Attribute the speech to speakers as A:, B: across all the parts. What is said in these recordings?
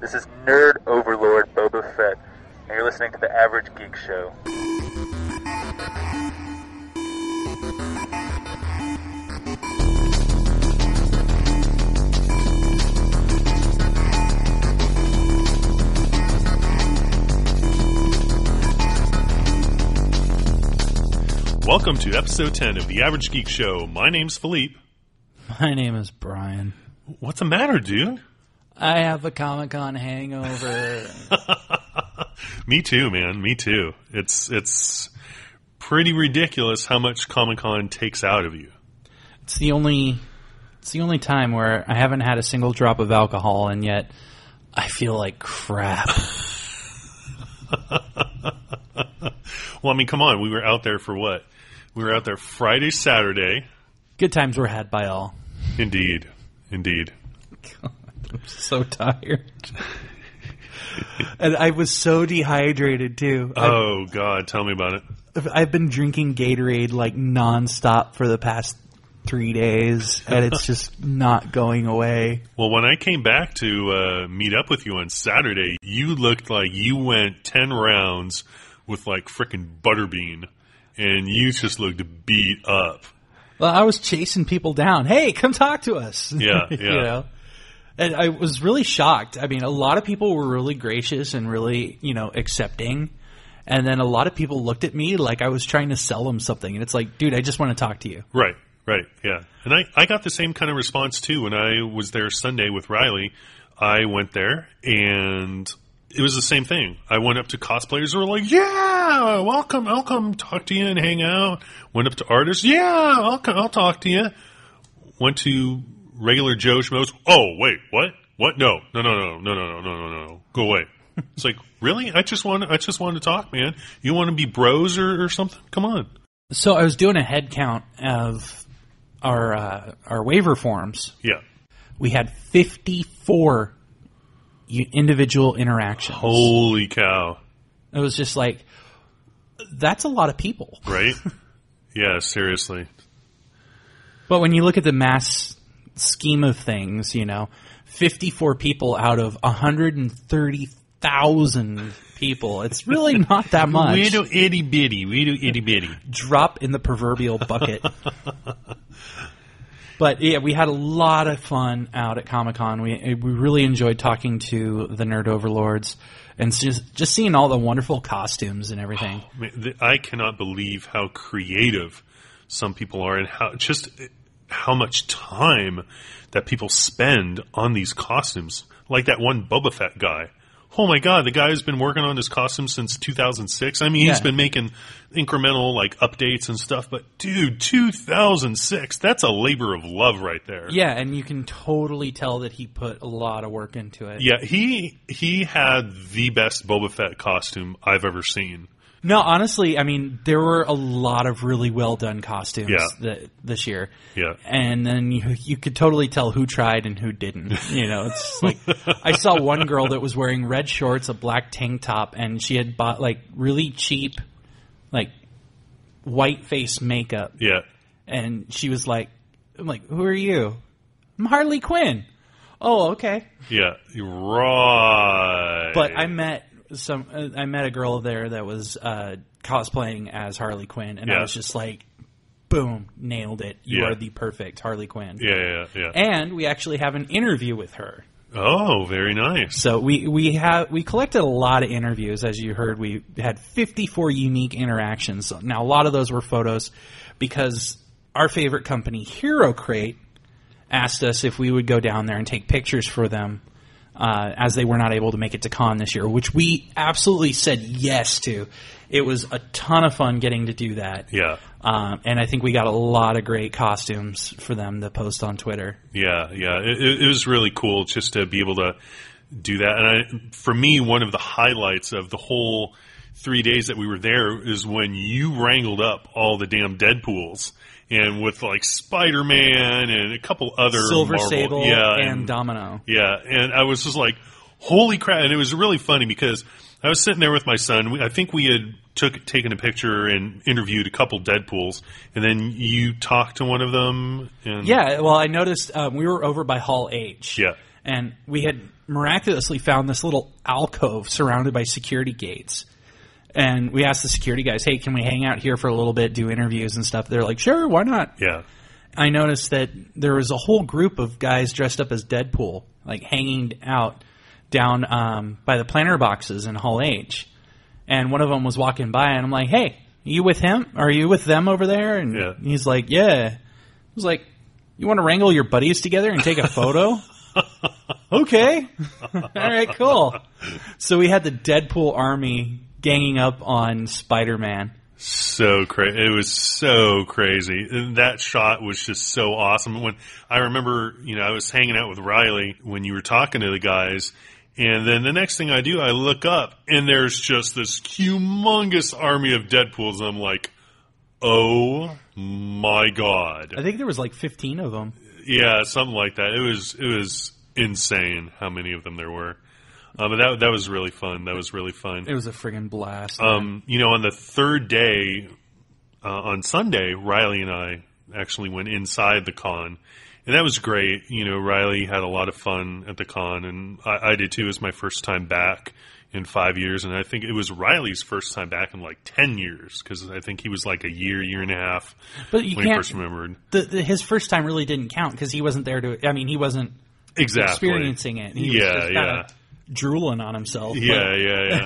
A: This is Nerd Overlord Boba Fett, and you're listening to The Average Geek Show.
B: Welcome to episode 10 of The Average Geek Show. My name's Philippe.
C: My name is Brian.
B: What's the matter, dude?
C: I have a Comic-Con hangover.
B: Me too, man. Me too. It's pretty ridiculous how much Comic-Con takes out of you.
C: It's the only time where I haven't had a single drop of alcohol, and yet I feel like crap.
B: Well, I mean, come on. We were out there for what? We were out there Friday, Saturday.
C: Good times were had by all.
B: Indeed. Indeed.
C: God, I'm so tired. And I was so dehydrated, too.
B: Oh, God. Tell me about it.
C: I've been drinking Gatorade like nonstop for the past 3 days, and it's just not going away.
B: Well, when I came back to meet up with you on Saturday, you looked like you went 10 rounds with like frickin' Butterbean, and you just looked beat up.
C: Well, I was chasing people down. Hey, come talk to us.
B: Yeah, yeah.
C: You know? And I was really shocked. I mean, a lot of people were really gracious and really, accepting. And then a lot of people looked at me like I was trying to sell them something. And it's like, dude, I just want to talk to you.
B: Right, yeah. And I got the same kind of response, too. When I was there Sunday with Riley, I went there, and it was the same thing. I went up to cosplayers who were like, yeah, welcome, I'll come talk to you and hang out. Went up to artists, yeah, I'll talk to you. Went to regular Joe Schmoes. Oh, wait, what? What? No. Go away. It's like, really? I just want to talk, man. You want to be bros or something? Come on.
C: So I was doing a head count of our waiver forms.
B: Yeah.
C: We had 54 individual interactions.
B: Holy cow.
C: It was just like, that's a lot of people.
B: Right? Yeah, seriously.
C: But when you look at the mass scheme of things, 54 people out of 130,000 people, it's really not that much.
B: We do itty bitty.
C: Drop in the proverbial bucket. But yeah, we had a lot of fun out at Comic-Con. We really enjoyed talking to the Nerd Overlords and just seeing all the wonderful costumes and everything.
B: Oh, man, I cannot believe how creative some people are and how much time that people spend on these costumes. Like that one Boba Fett guy. Oh my God, the guy has been working on his costume since 2006. I mean, he's been making incremental like updates and stuff, but dude, 2006, that's a labor of love right there.
C: Yeah, and you can totally tell that he put a lot of work into it.
B: Yeah, he had the best Boba Fett costume I've ever seen.
C: No, honestly, I mean, there were a lot of really well-done costumes this year.
B: Yeah.
C: And then you could totally tell who tried and who didn't. It's like, I saw one girl that was wearing red shorts, a black tank top, and she had bought, like, really cheap, like, white face makeup.
B: Yeah.
C: And she was like, I'm like, who are you? I'm Harley Quinn. Oh, okay.
B: Yeah, right.
C: But I met a girl there that was cosplaying as Harley Quinn, and I was just like, boom, nailed it. You are the perfect Harley Quinn.
B: Yeah.
C: And we actually have an interview with her.
B: Oh, very nice.
C: So we collected a lot of interviews. As you heard, we had 54 unique interactions. Now, a lot of those were photos because our favorite company, Hero Crate, asked us if we would go down there and take pictures for them. As they were not able to make it to con this year, which we absolutely said yes to. It was a ton of fun getting to do that.
B: Yeah.
C: And I think we got a lot of great costumes for them to post on Twitter.
B: Yeah. It was really cool just to be able to do that. And for me, one of the highlights of the whole 3 days that we were there is when you wrangled up all the damn Deadpools. And with like Spider-Man and a couple other
C: Silver
B: Marvel,
C: Sable and Domino.
B: Yeah, and I was just like, holy crap. And it was really funny because I was sitting there with my son. I think we had taken a picture and interviewed a couple Deadpools, and then you talked to one of them. And
C: yeah, well, I noticed we were over by Hall H.
B: Yeah.
C: And we had miraculously found this little alcove surrounded by security gates. And we asked the security guys, hey, can we hang out here for a little bit, do interviews and stuff? They're like, sure, why not?
B: Yeah.
C: I noticed that there was a whole group of guys dressed up as Deadpool, like hanging out down by the planter boxes in Hall H. And one of them was walking by, and I'm like, hey, are you with him? Are you with them over there? And he's like, yeah. I was like, you want to wrangle your buddies together and take a photo? Okay. All right, cool. So we had the Deadpool army ganging up on Spider-Man.
B: So crazy! It was so crazy. And that shot was just so awesome. When I remember, I was hanging out with Riley when you were talking to the guys, and then the next thing I do, I look up, and there's just this humongous army of Deadpools. And I'm like, oh my god!
C: I think there was like 15 of them.
B: Yeah, something like that. It was insane how many of them there were. But that was really fun. That was really fun.
C: It was a friggin' blast.
B: On the third day, on Sunday, Riley and I actually went inside the con. And that was great. Riley had a lot of fun at the con, and I did too. It was my first time back in 5 years, and I think it was Riley's first time back in like 10 years, because I think he was like a year and a half when he first remembered.
C: His first time really didn't count, because he wasn't there he wasn't experiencing it. He was just drooling on himself.
B: Yeah.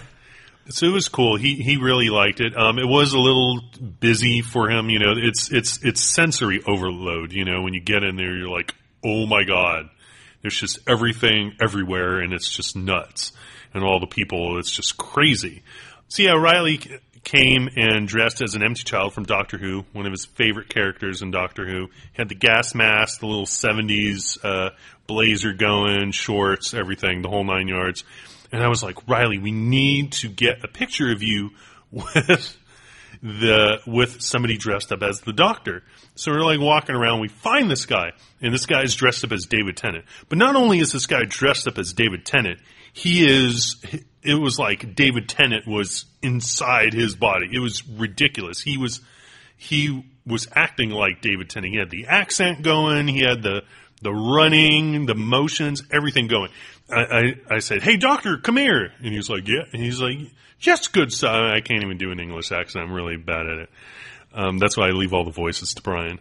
B: So it was cool. He really liked it. It was a little busy for him. It's sensory overload. When you get in there, you're like, oh my god, there's just everything everywhere, and it's just nuts. And all the people, it's just crazy. So yeah, Riley came and dressed as an empty child from Doctor Who, one of his favorite characters in Doctor Who. He had the gas mask, the little 70s blazer going, shorts, everything, the whole 9 yards. And I was like, Riley, we need to get a picture of you with somebody dressed up as the Doctor. So we're like walking around, we find this guy, and this guy's dressed up as David Tennant. But not only is this guy dressed up as David Tennant, it was like David Tennant was inside his body. It was ridiculous. He was acting like David Tennant. He had the accent going, he had the running, the motions, everything going. I said, hey, doctor, come here. And he was like, yeah. And he's like, yes, good son. I can't even do an English accent. I'm really bad at it. That's why I leave all the voices to Brian.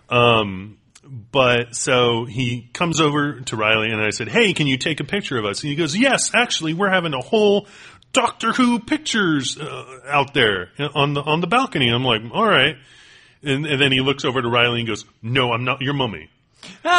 B: But so he comes over to Riley, and I said, hey, can you take a picture of us? And he goes, yes, actually, we're having a whole Doctor Who pictures out there on the balcony. And I'm like, all right. And then he looks over to Riley and goes, no, I'm not your mummy.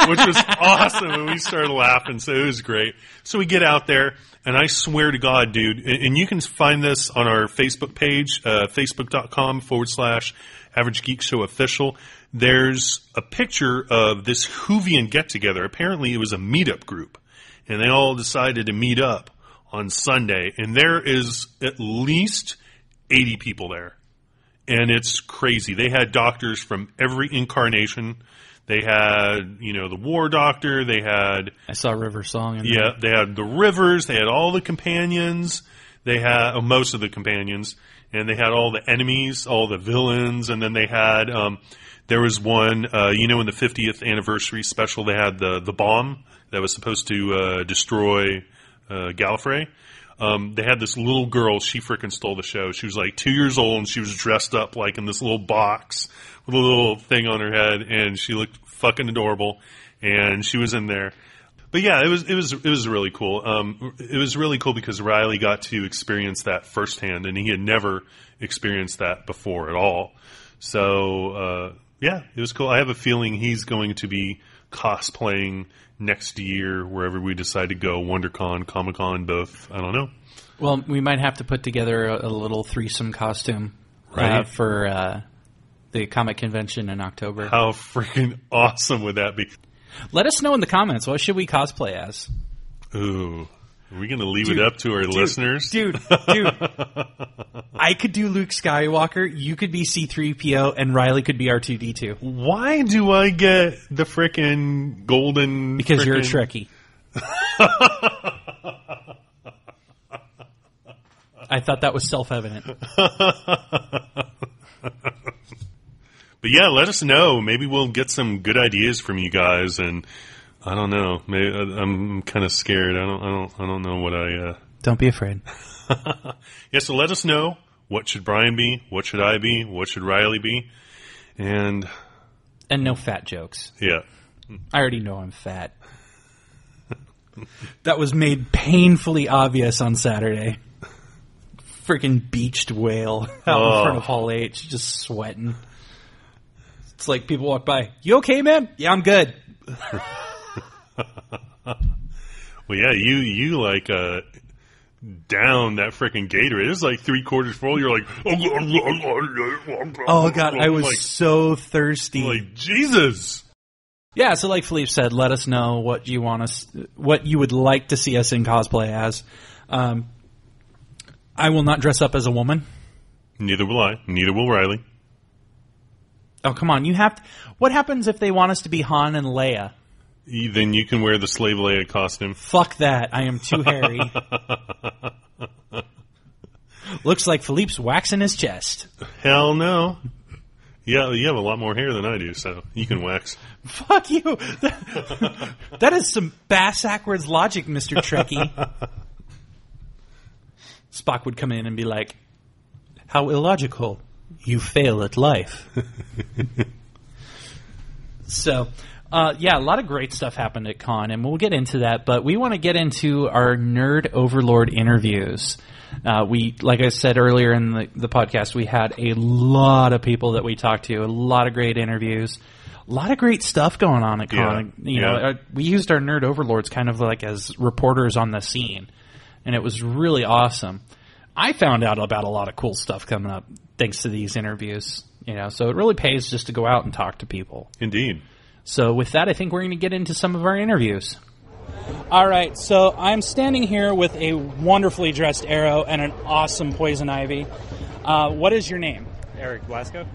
B: Which was awesome, and we started laughing, so it was great. So we get out there, and I swear to God, dude, and you can find this on our Facebook page, facebook.com/Average Geek Show Official. There's a picture of this Whovian get-together. Apparently it was a meetup group, and they all decided to meet up on Sunday, and there is at least 80 people there, and it's crazy. They had doctors from every incarnation. They had, the War Doctor. They had...
C: I saw River Song.
B: They had the Rivers. They had all the companions. They had most of the companions. And they had all the enemies, all the villains. And then they had... there was one, in the 50th anniversary special, they had the bomb that was supposed to destroy Gallifrey. They had this little girl. She freaking stole the show. She was like 2 years old, and she was dressed up like in this little box with a little thing on her head, and she looked fucking adorable, and she was in there. But yeah, it was really cool. It was really cool because Riley got to experience that firsthand, and he had never experienced that before at all. So yeah, it was cool. I have a feeling he's going to be cosplaying next year wherever we decide to go, WonderCon, Comic-Con, both. I don't know.
C: Well, we might have to put together a little threesome costume for the comic convention in October.
B: How freaking awesome would that be?
C: Let us know in the comments, what should we cosplay as?
B: Ooh. Are we going to leave it up to our listeners?
C: Dude. I could do Luke Skywalker, you could be C-3PO, and Riley could be R2-D2.
B: Why do I get the frickin' golden...
C: Because you're a Trekkie. I thought that was self-evident.
B: But yeah, let us know. Maybe we'll get some good ideas from you guys, and I don't know. Maybe I'm kind of scared. I don't know what I.
C: Don't be afraid.
B: Yeah. So let us know. What should Brian be? What should I be? What should Riley be? And
C: no fat jokes.
B: Yeah.
C: I already know I'm fat. That was made painfully obvious on Saturday. Freaking beached whale out in front of Hall H, just sweating. It's like people walk by. You okay, man? Yeah, I'm good.
B: Well, yeah, you like down that freaking Gatorade. It was like 3/4 full. You're like,
C: oh god, I was like, so thirsty.
B: Like Jesus.
C: Yeah, so like Philippe said, let us know what you would like to see us in cosplay as. I will not dress up as a woman.
B: Neither will I. Neither will Riley.
C: Oh, come on. What happens if they want us to be Han and Leia?
B: Then you can wear the Slave Leia costume.
C: Fuck that. I am too hairy. Looks like Philippe's waxing his chest.
B: Hell no. Yeah, you have a lot more hair than I do, so you can wax.
C: Fuck you. That is some bass-backwards logic, Mr. Trekkie. Spock would come in and be like, how illogical. You fail at life. So, yeah, a lot of great stuff happened at Con, and we'll get into that, but we want to get into our Nerd Overlord interviews. Like I said earlier in the podcast, we had a lot of people that we talked to, a lot of great interviews, a lot of great stuff going on at Con.
B: Yeah.
C: We used our Nerd Overlords kind of like as reporters on the scene, and it was really awesome. I found out about a lot of cool stuff coming up thanks to these interviews, so it really pays just to go out and talk to people.
B: Indeed.
C: So with that, I think we're going to get into some of our interviews. All right, so I'm standing here with a wonderfully dressed Arrow and an awesome Poison Ivy. What is your name?
D: Eric Blasco.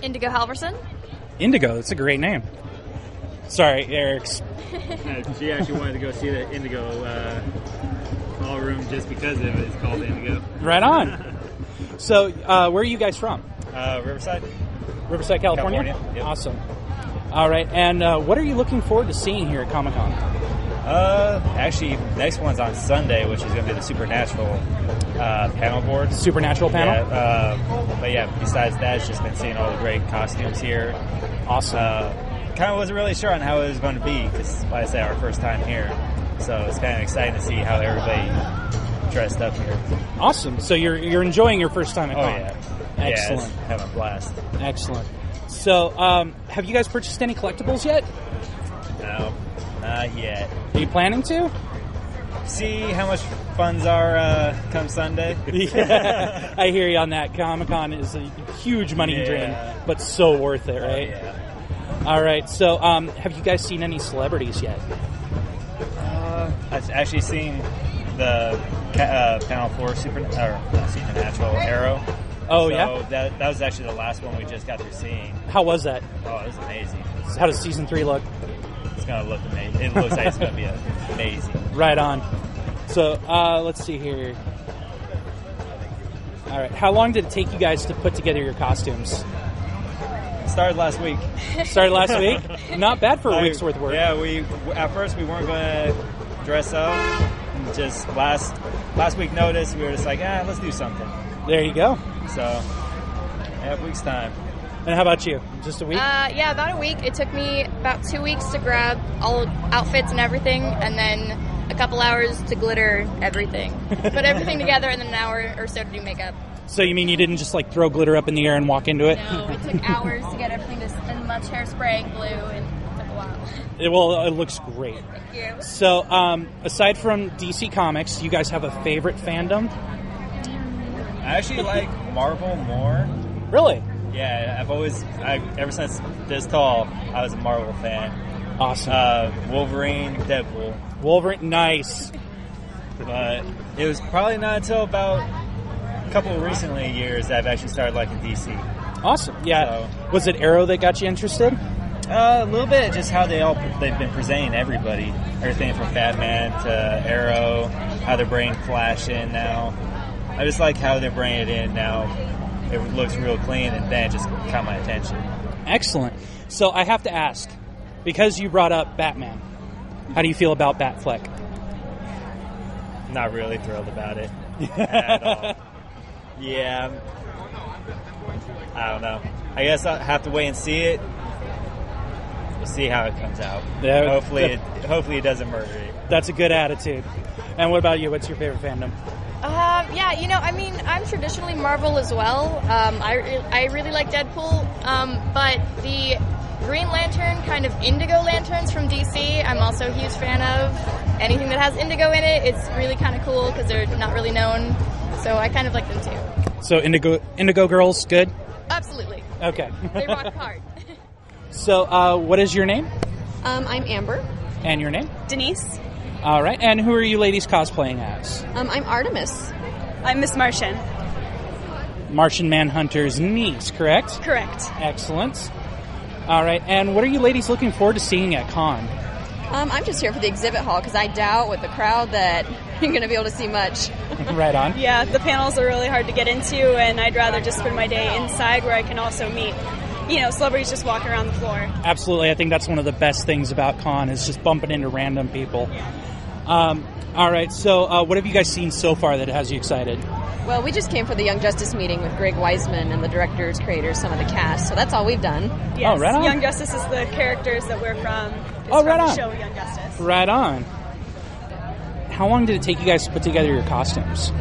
E: Indigo Halverson.
C: Indigo, that's a great name. Sorry, Eric's.
D: She actually wanted to go see the Indigo ballroom just because of it. It's called Indigo.
C: Right on. So, where are you guys from?
D: Riverside.
C: Riverside, California?
D: Yep.
C: Awesome. All right, and what are you looking forward to seeing here at Comic-Con?
D: Actually, next one's on Sunday, which is going to be the Supernatural panel board.
C: Supernatural panel?
D: Yeah, but yeah, besides that, it's just been seeing all the great costumes here.
C: Awesome.
D: Kind of wasn't really sure on how it was going to be, because, like I said, our first time here. So it's kind of exciting to see how everybody dressed up here.
C: Awesome. So you're enjoying your first time at Con?
D: Oh, yeah.
C: Excellent.
D: Yeah, it's having a blast.
C: Excellent. So, have you guys purchased any collectibles yet?
D: No, not yet.
C: Are you planning to?
D: See how much funds are come Sunday.
C: Yeah, I hear you on that. Comic-Con is a huge money drain, but so worth it, right?
D: Yeah.
C: All right. So, have you guys seen any celebrities yet?
D: I've actually seen the Panel 4 Supernatural Arrow.
C: Oh,
D: so
C: yeah?
D: That was actually the last one we just got through seeing.
C: How was that?
D: Oh, it was amazing.
C: How does Season 3 look?
D: It's going to look amazing. It looks like it's going to be amazing.
C: Right on. So, let's see here. All right. How long did it take you guys to put together your costumes?
D: Started last week.
C: Started last week? Not bad for a week's worth of work.
D: Yeah, at first we weren't going to dress up. Just last week notice, we were just like, let's do something.
C: There you go.
D: So, a week's time.
C: And how about you? Just a week?
E: Yeah, about a week. It took me about 2 weeks to grab all outfits and everything, and then a couple hours to glitter everything. Put everything together, and then an hour or so to do makeup.
C: So you mean you didn't just throw glitter up in the air and walk into it?
E: No, it took hours to get everything and much hairspray and glue, and it took a while.
C: It looks great.
E: Thank you.
C: So, aside from DC Comics, you guys have a favorite fandom?
D: I actually like Marvel more.
C: Really?
D: Yeah, ever since this tall, I was a Marvel fan.
C: Awesome.
D: Wolverine, Deadpool.
C: Wolverine, nice.
D: But it was probably not until about a couple of recently years that I've actually started liking DC.
C: Awesome. Yeah. So, was it Arrow that got you interested?
D: A little bit, just how they've been presenting everybody. Everything from Batman to Arrow, how they're bringing Flash in now. I just like how they're bringing it in now. It looks real clean, and then it just caught my attention.
C: Excellent. So I have to ask, because you brought up Batman, How do you feel about Batfleck?
D: Not really thrilled about it at all. Yeah, I don't know. I guess I'll have to wait and see it. We'll see how it comes out.
C: Yeah,
D: hopefully it doesn't murder it.
C: That's a good attitude. And what about you? What's your favorite fandom?
E: Yeah, I'm traditionally Marvel as well. I really like Deadpool, but the Green Lantern, kind of indigo lanterns from DC, I'm also a huge fan of. Anything that has indigo in it, it's really kind of cool because they're not really known, so I kind of like them too.
C: So indigo girls, good?
E: Absolutely.
C: Okay.
E: They rock hard.
C: So, what is your name?
F: I'm Amber.
C: And your name?
F: Denise.
C: All right. And who are you ladies cosplaying as?
F: I'm Artemis.
G: I'm Miss Martian.
C: Martian Manhunter's niece, correct?
G: Correct.
C: Excellent. All right. And what are you ladies looking forward to seeing at con?
F: I'm just here for the exhibit hall because I doubt with the crowd that you're going to be able to see much.
C: Right on.
G: Yeah, the panels are really hard to get into, and I'd rather just spend my day inside where I can also meet, celebrities just walking around the floor.
C: Absolutely. I think that's one of the best things about con is just bumping into random people. All right. So what have you guys seen so far that has you excited?
F: Well, we just came for the Young Justice meeting with Greg Weisman and the directors, creators, some of the cast. So that's all we've done.
G: Yes,
C: right on.
G: Young Justice is the characters that we're from.
C: Right
G: from
C: on.
G: The show Young Justice.
C: Right on. How long did it take you guys to put together your costumes?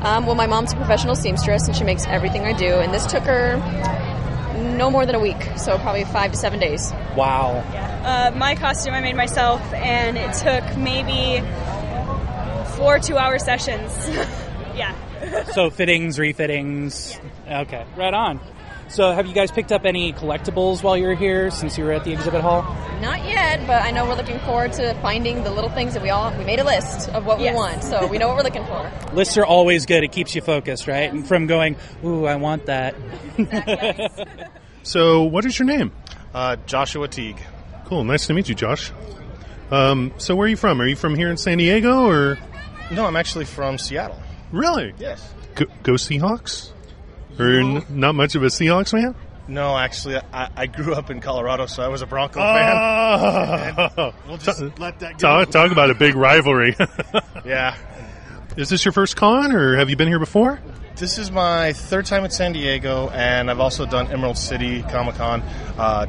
F: Well, my mom's a professional seamstress, and she makes everything I do. And this took her no more than a week, so probably 5 to 7 days.
C: Wow.
G: Yeah. My costume I made myself, and it took maybe 4 2-hour sessions. Yeah.
C: So fittings, refittings. Okay, right on. So have you guys picked up any collectibles while you were here since you were at the exhibit hall?
F: Not yet, but I know we're looking forward to finding the little things that we made a list of what we want, so we know what we're looking for.
C: Lists are always good. It keeps you focused, right? And from going, ooh, I want that.
F: Yes.
B: So what is your name?
H: Joshua Teague.
B: Cool. Nice to meet you, Josh. So where are you from? Are you from here in San Diego, or?
H: No, I'm actually from Seattle.
B: Really?
H: Yes.
B: Go Seahawks? Or not much of a Seahawks fan?
H: No, actually, I grew up in Colorado, so I was a Bronco fan. And we'll just let that go.
B: Talk about a big rivalry.
H: Yeah.
B: Is this your first con, or have you been here before?
H: This is my third time at San Diego, and I've also done Emerald City Comic-Con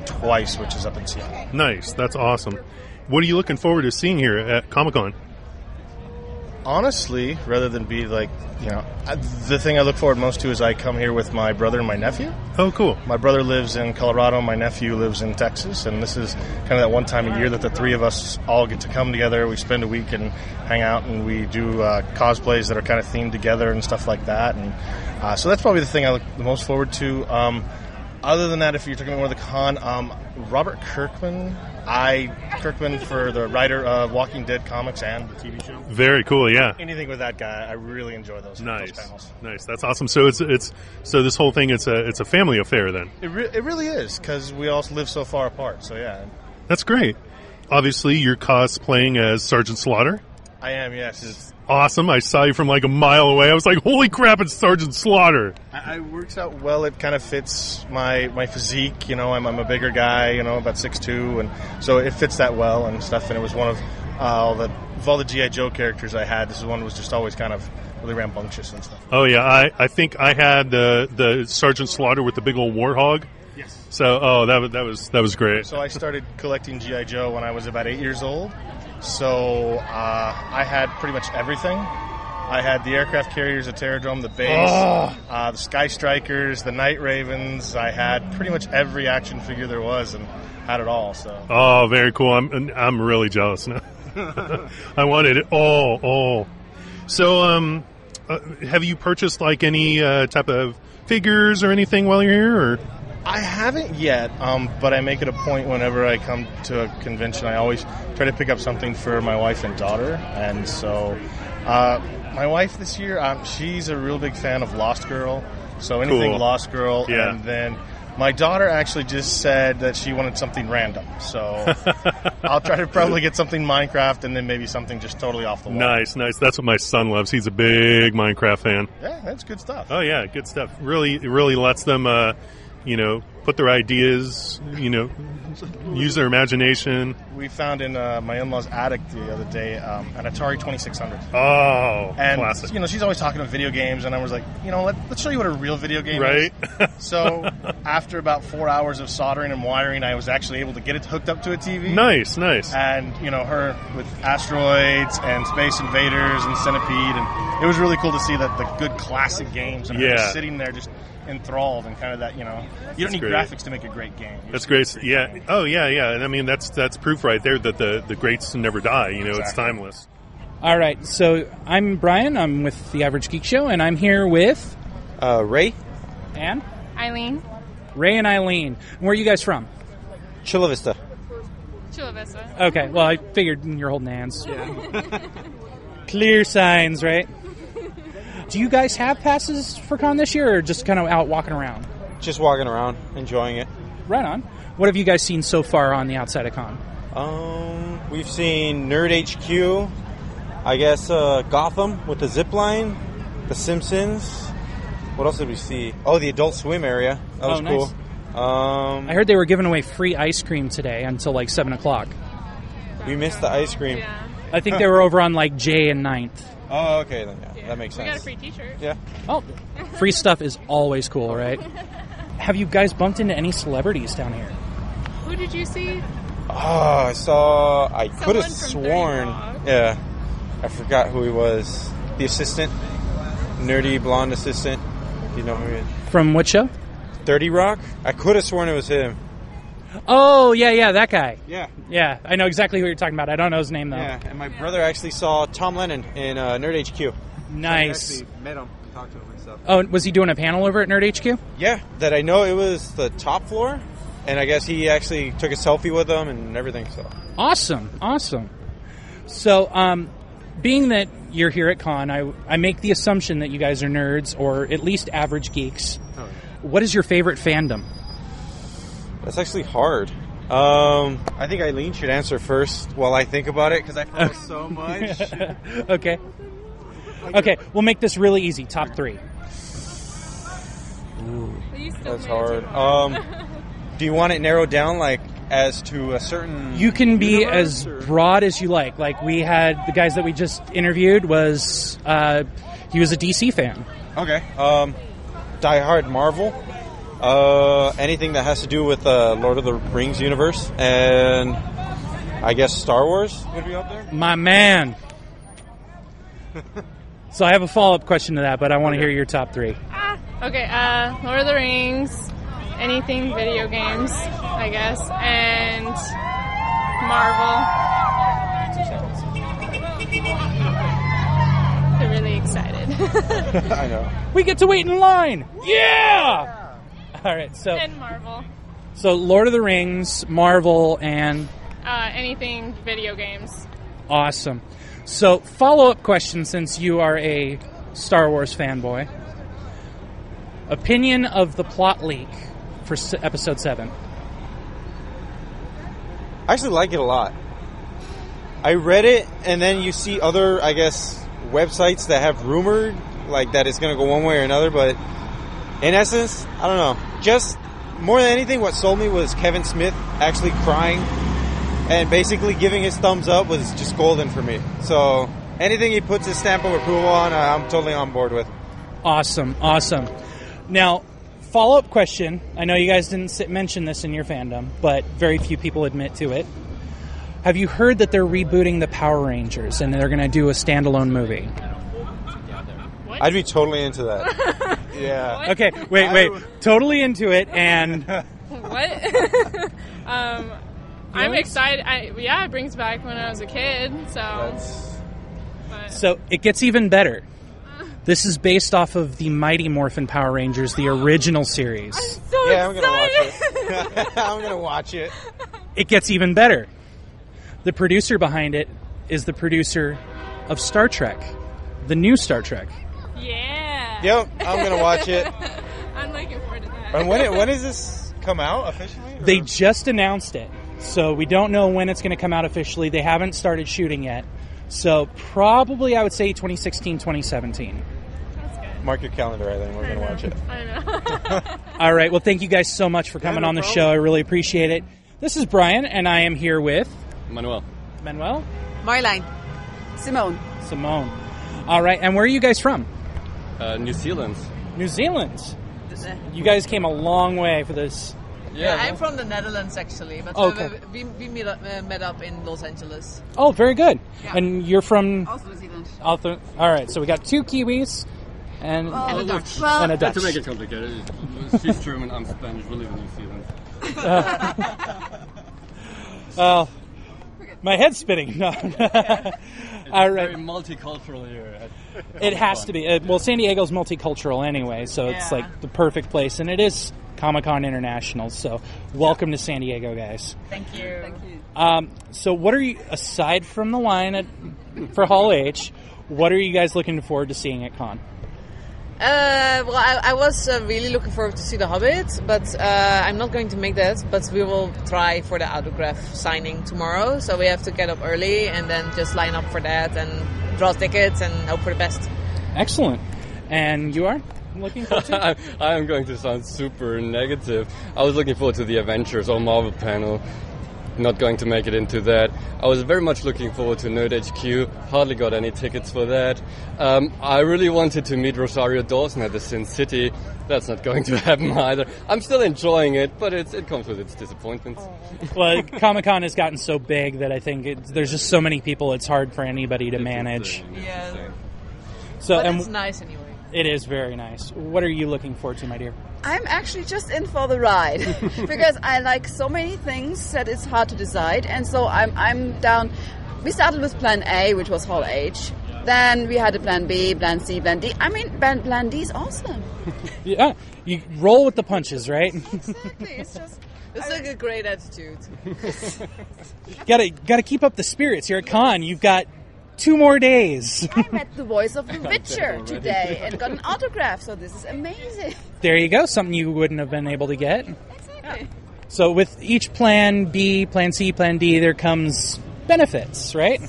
H: twice, which is up in Seattle.
B: Nice. That's awesome. What are you looking forward to seeing here at Comic-Con?
H: Honestly, rather than be like, the thing I look forward most to is I come here with my brother and my nephew.
B: Oh, cool.
H: My brother lives in Colorado, my nephew lives in Texas, and this is kind of that one time a year that the three of us all get to come together. We spend a week and hang out, and we do cosplays that are kind of themed together and stuff like that. And so that's probably the thing I look the most forward to. Other than that, if you're talking about more of the con, Robert Kirkman for the writer of Walking Dead comics and the TV show.
B: Very cool, yeah.
H: Anything with that guy, I really enjoy those panels.
B: Nice. That's awesome. So so this whole thing, it's a family affair then.
H: It really is, because we all live so far apart. So yeah,
B: that's great. Obviously, you're cosplaying as Sergeant Slaughter.
H: I am, yes.
B: It's awesome. I saw you from like a mile away. I was like, holy crap, it's Sergeant Slaughter.
H: It works out well. It kind of fits my physique. I'm a bigger guy, about 6'2", and so it fits that well and stuff. And it was one of all the G.I. Joe characters I had. This is one that was just always kind of really rambunctious and stuff.
B: Oh yeah, I think I had the Sergeant Slaughter with the big old warthog.
H: Yes.
B: So that was great.
H: So I started collecting G.I. Joe when I was about 8 years old. So I had pretty much everything. I had the aircraft carriers, the Terradrome, the base, the Sky Strikers, the Night Ravens. I had pretty much every action figure there was and had it all. So.
B: Very cool. I'm really jealous now. I wanted it all. So have you purchased like any type of figures or anything while you're here, or?
H: I haven't yet, but I make it a point whenever I come to a convention, I always try to pick up something for my wife and daughter. And so my wife this year, she's a real big fan of Lost Girl, so anything
B: cool.
H: Lost Girl.
B: Yeah.
H: And then my daughter actually just said that she wanted something random, so I'll try to probably get something Minecraft and then maybe something just totally off the wall.
B: Nice. That's what my son loves. He's a big Minecraft fan.
H: Yeah, that's good stuff.
B: Oh, yeah, good stuff. Really lets them... put their ideas, use their imagination.
H: We found in my in-laws' attic the other day an Atari 2600.
B: Oh,
H: and
B: classic.
H: She's always talking about video games, and I was like, let's show you what a real video game
B: right?
H: is. So after about 4 hours of soldering and wiring, I was actually able to get it hooked up to a TV.
B: Nice.
H: And her with Asteroids and Space Invaders and Centipede, and it was really cool to see that the good classic games and her sitting there just enthralled and kind of that, you don't need graphics to make a great game.
B: That's great. Yeah. Oh, yeah. And I mean, that's proof right there that the greats never die.
H: Exactly.
B: It's timeless.
C: All right. So I'm Brian. I'm with the Average Geek Show, and I'm here with
I: Ray
C: and
E: Eileen.
C: Ray and Eileen. Where are you guys from?
I: Chula Vista.
E: Chula Vista.
C: Okay. Well, I figured you're holding hands. Yeah. Clear signs, right? Do you guys have passes for con this year, or just kind of out walking around?
I: Just walking around, enjoying it.
C: Right on. What have you guys seen so far on the outside of con?
I: We've seen Nerd HQ, I guess Gotham with the zip line, The Simpsons. What else did we see? Oh, the Adult Swim area. That was
C: nice.
I: Cool.
C: I heard they were giving away free ice cream today until like 7 o'clock.
I: We missed the ice cream.
E: Yeah.
C: I think they were over on like J and 9th.
I: Oh, okay, then that makes sense.
E: We got a free t-shirt.
I: Yeah.
C: Oh, free stuff is always cool, right? Have you guys bumped into any celebrities down here?
E: Who did you see?
I: Oh, I could have
E: Someone from
I: sworn.
E: 30 Rock.
I: Yeah. I forgot who he was. The assistant. Nerdy blonde assistant. Do you know who he is?
C: From what show?
I: 30 Rock? I could have sworn it was him.
C: Oh, yeah, that guy.
I: Yeah.
C: Yeah, I know exactly who you're talking about. I don't know his name, though.
I: Yeah, and my brother actually saw Tom Lennon in Nerd HQ.
C: Nice.
I: So I actually met him and talked to him and stuff.
C: Oh, was he doing a panel over at Nerd HQ?
I: Yeah, that I know it was the top floor, and I guess he actually took a selfie with them and everything. So
C: Awesome. So, being that you're here at con, I make the assumption that you guys are nerds, or at least average geeks.
I: Oh, yeah.
C: What is your favorite fandom?
I: That's actually hard. I think Eileen should answer first while I think about it, because I follow so much.
C: Okay, we'll make this really easy. Top 3.
I: Ooh, that's hard. Do you want it narrowed down, like, as to a certain...
C: You can be
I: universe,
C: as
I: or?
C: broad as you like. Like, we had the guys that we just interviewed was... he was a DC fan.
I: Okay. Die Hard Marvel. Anything that has to do with Lord of the Rings universe, and I guess Star Wars would be up there.
C: My man. So I have a follow-up question to that, but I want to hear your top 3.
E: Okay, Lord of the Rings, anything video games, I guess, and Marvel. They're really excited.
I: I know.
C: We get to wait in line. Yeah! All right, so...
E: And Marvel.
C: So Lord of the Rings, Marvel, and...
E: anything video games.
C: Awesome. So, follow-up question, since you are a Star Wars fanboy. Opinion of the plot leak for Episode 7.
I: I actually like it a lot. I read it, and then you see other, I guess, websites that have rumored, like, that it's going to go one way or another, but in essence, I don't know. Just, more than anything, what sold me was Kevin Smith actually crying and basically giving his thumbs up was just golden for me. So anything he puts his stamp of approval on, I'm totally on board with.
C: Awesome. Now, follow-up question. I know you guys didn't mention this in your fandom, but very few people admit to it. Have you heard that they're rebooting the Power Rangers and they're going to do a standalone movie?
E: What?
I: I'd be totally into that. Yeah.
C: Okay, wait. Totally into it, and...
E: What? I'm excited. It brings back when I was a kid, so...
C: So, it gets even better. This is based off of the Mighty Morphin Power Rangers, the original series.
E: I'm so excited!
I: I'm going to watch it. I'm going to watch it.
C: It gets even better. The producer behind it is the producer of Star Trek, the new Star Trek.
E: Yeah!
I: Yep, I'm going to watch it.
E: I'm looking forward to that.
I: And when does this come out officially?
C: They just announced it, so we don't know when it's going to come out officially. They haven't started shooting yet. So probably I would say 2016, 2017.
E: That's good.
I: Mark your calendar, I think. We're going to watch it.
G: I know.
C: All right. Well, thank you guys so much for coming
I: no
C: on the
I: problem.
C: show. I really appreciate it. This is Brian, and I am here with
J: Manuel.
K: Marjolein. Simone.
C: Simone. All right. And where are you guys from?
J: New Zealand.
C: New Zealand. You guys came a long way for this.
K: Yeah, I'm from the Netherlands actually, but we met up in Los Angeles.
C: Oh, very good.
K: Yeah.
C: And you're from?
K: Also New Zealand.
C: All right. So we got 2 Kiwis and
K: a Dutch.
C: And a Dutch.
J: To make it complicated, she's German, I'm Spanish, we live in New Zealand.
C: Well, my head's spinning. No. All right.
J: Very multicultural here.
C: It has to be. Well, San Diego's multicultural anyway, so it's like the perfect place, and it is Comic-Con International. So, welcome to San Diego, guys.
K: Thank you. Thank you.
C: So, what are you, aside from the line for Hall H, what are you guys looking forward to seeing at Con?
K: Well, I was really looking forward to see The Hobbit, but I'm not going to make that. But we will try for the autograph signing tomorrow. So we have to get up early and then just line up for that and draw tickets and hope for the best.
C: Excellent. And you are looking forward to?
J: I am going to sound super negative. I was looking forward to the Avengers or Marvel panel. Not going to make it into that. I was very much looking forward to Nerd HQ. Hardly got any tickets for that. I really wanted to meet Rosario Dawson at the Sin City. That's not going to happen either. I'm still enjoying it, but it comes with its disappointments.
C: Well, Comic-Con has gotten so big that I think there's just so many people, it's hard for anybody to manage.
K: Yeah.
C: So,
K: but it's nice anyway.
C: It is very nice. What are you looking forward to, my dear?
L: I'm actually just in for the ride because I like so many things that it's hard to decide, and so I'm down. We started with Plan A, which was Hall H. Then we had a Plan B, Plan C, Plan D. I mean, Plan D is awesome.
C: Yeah, you roll with the punches, right?
L: Exactly. It's
K: like a great attitude.
C: Gotta keep up the spirits. You're at Con. You've got 2 more days.
L: I met the voice of the Witcher today and got an autograph, so this is amazing.
C: There you go, something you wouldn't have been able to get.
L: Exactly.
C: So with each Plan B, Plan C, Plan D, there comes benefits, right?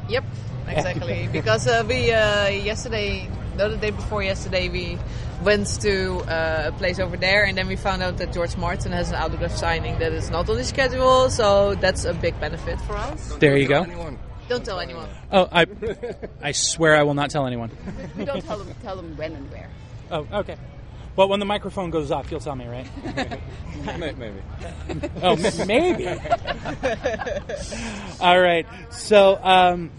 K: Yep, exactly. Because we the day before yesterday, we went to a place over there, and then we found out that George Martin has an autograph signing that is not on the schedule, so that's a big benefit for us.
C: There you go.
K: Don't tell anyone.
C: Oh, I swear I will not tell anyone.
L: We don't tell them when and where.
C: Oh, okay. Well, when the microphone goes off, you'll tell me, right?
J: Maybe.
C: Oh, maybe. All right. So,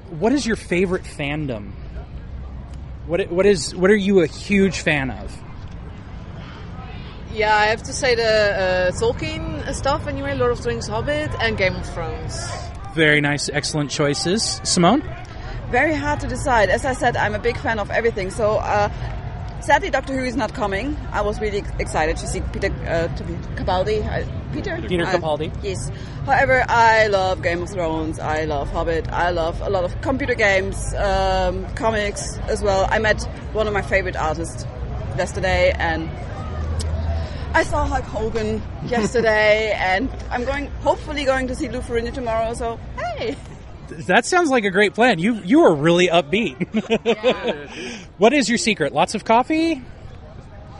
C: what is your favorite fandom? What are you a huge fan of?
K: Yeah, I have to say the Tolkien stuff anyway, Lord of the Rings, Hobbit, and Game of Thrones.
C: Very nice, excellent choices. Simone?
L: Very hard to decide. As I said, I'm a big fan of everything. So, sadly, Doctor Who is not coming. I was really excited to see Peter Capaldi. Peter
C: Capaldi.
L: Yes. However, I love Game of Thrones. I love Hobbit. I love a lot of computer games, comics as well. I met one of my favorite artists yesterday, and I saw Hulk Hogan yesterday, and I'm hopefully going to see Lou Ferrigno tomorrow. So, hey.
C: That sounds like a great plan. You are really upbeat.
L: Yeah.
C: What is your secret? Lots of coffee?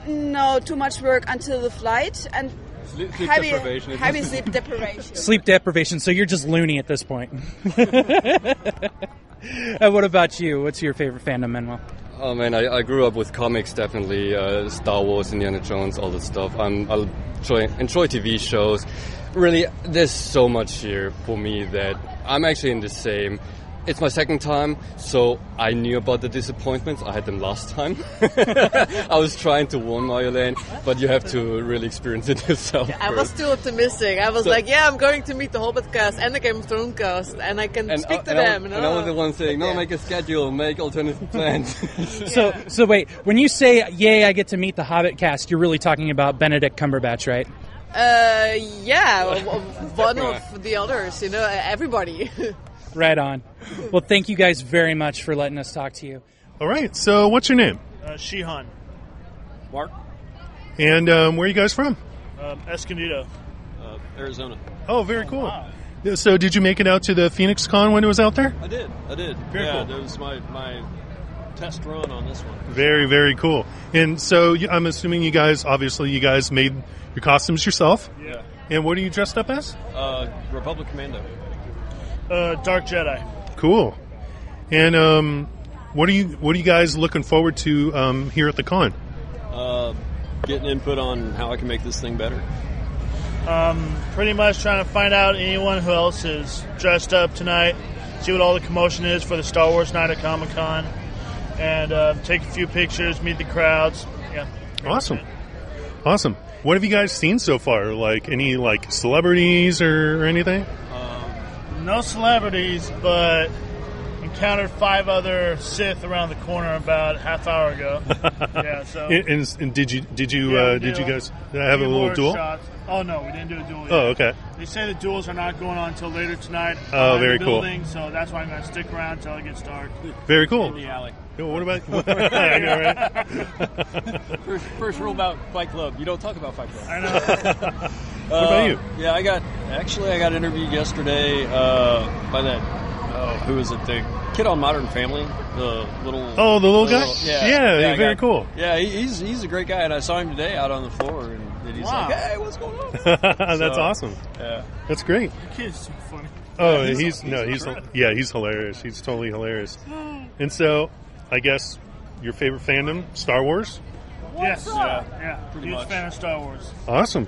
L: No, too much work until the flight and heavy sleep deprivation.
C: Sleep deprivation. So you're just loony at this point. And what about you? What's your favorite fandom, Manuel?
J: Oh man, I grew up with comics, definitely. Star Wars, Indiana Jones, all that stuff. I enjoy TV shows. Really, there's so much here for me that I'm actually in the same. It's my second time, so I knew about the disappointments. I had them last time. I was trying to warn Marjolein, but you have to really experience it yourself.
K: I was too optimistic. I was I'm going to meet the Hobbit cast and the Game of Thrones cast, and I can speak to them.
J: And I was the one saying, no, make a schedule, make alternative plans.
C: So wait, when you say, yay, I get to meet the Hobbit cast, you're really talking about Benedict Cumberbatch, right?
K: Yeah, one of the others, everybody.
C: Right on. Well, thank you guys very much for letting us talk to you.
B: All right, so what's your name?
M: Shihan.
N: Mark.
B: And where are you guys from?
M: Escondido.
N: Arizona.
B: Oh, very cool. Wow. So did you make it out to the Phoenix Con when it was out there?
N: I did.
B: Very cool.
N: That was my test run on this one.
B: Very, very cool. And so I'm assuming you guys made your costumes yourself.
N: Yeah.
B: And what are you dressed up as?
N: Republic Commando.
M: Dark Jedi.
B: Cool. And what are you guys looking forward to here at the con?
N: Getting input on how I can make this thing better.
M: Pretty much trying to find out anyone who else is dressed up tonight, see what all the commotion is for the Star Wars night at Comic-Con, and take a few pictures, meet the crowds. Yeah.
B: Awesome. What have you guys seen so far? Like any celebrities or anything?
M: No celebrities, but encountered 5 other Sith around the corner about a half hour ago. Yeah. So.
B: And did you guys have a little duel?
M: Shots. Oh no, we didn't do a duel yet.
B: Oh, okay.
M: They say the duels are not going on until later tonight.
B: Oh, very cool.
M: So that's why I'm going to stick around until it gets dark.
B: Very cool.
N: In the alley.
B: What about? I know, right?
N: First rule about Fight Club: you don't talk about Fight Club.
M: I know.
B: What about you?
N: Yeah, I got interviewed yesterday by that. Who is it? The kid on Modern Family, the little
B: guy. Yeah, very cool.
N: Yeah, he's a great guy, and I saw him today out on the floor, and he's like, "Hey, what's going on?"
B: That's awesome.
N: Yeah,
B: that's great.
M: The kid's so funny.
B: Oh, he's hilarious. He's totally hilarious. And so, I guess your favorite fandom, Star Wars?
M: Yes. Yeah.
N: Pretty
M: Huge
N: much.
M: fan of Star Wars.
B: Awesome.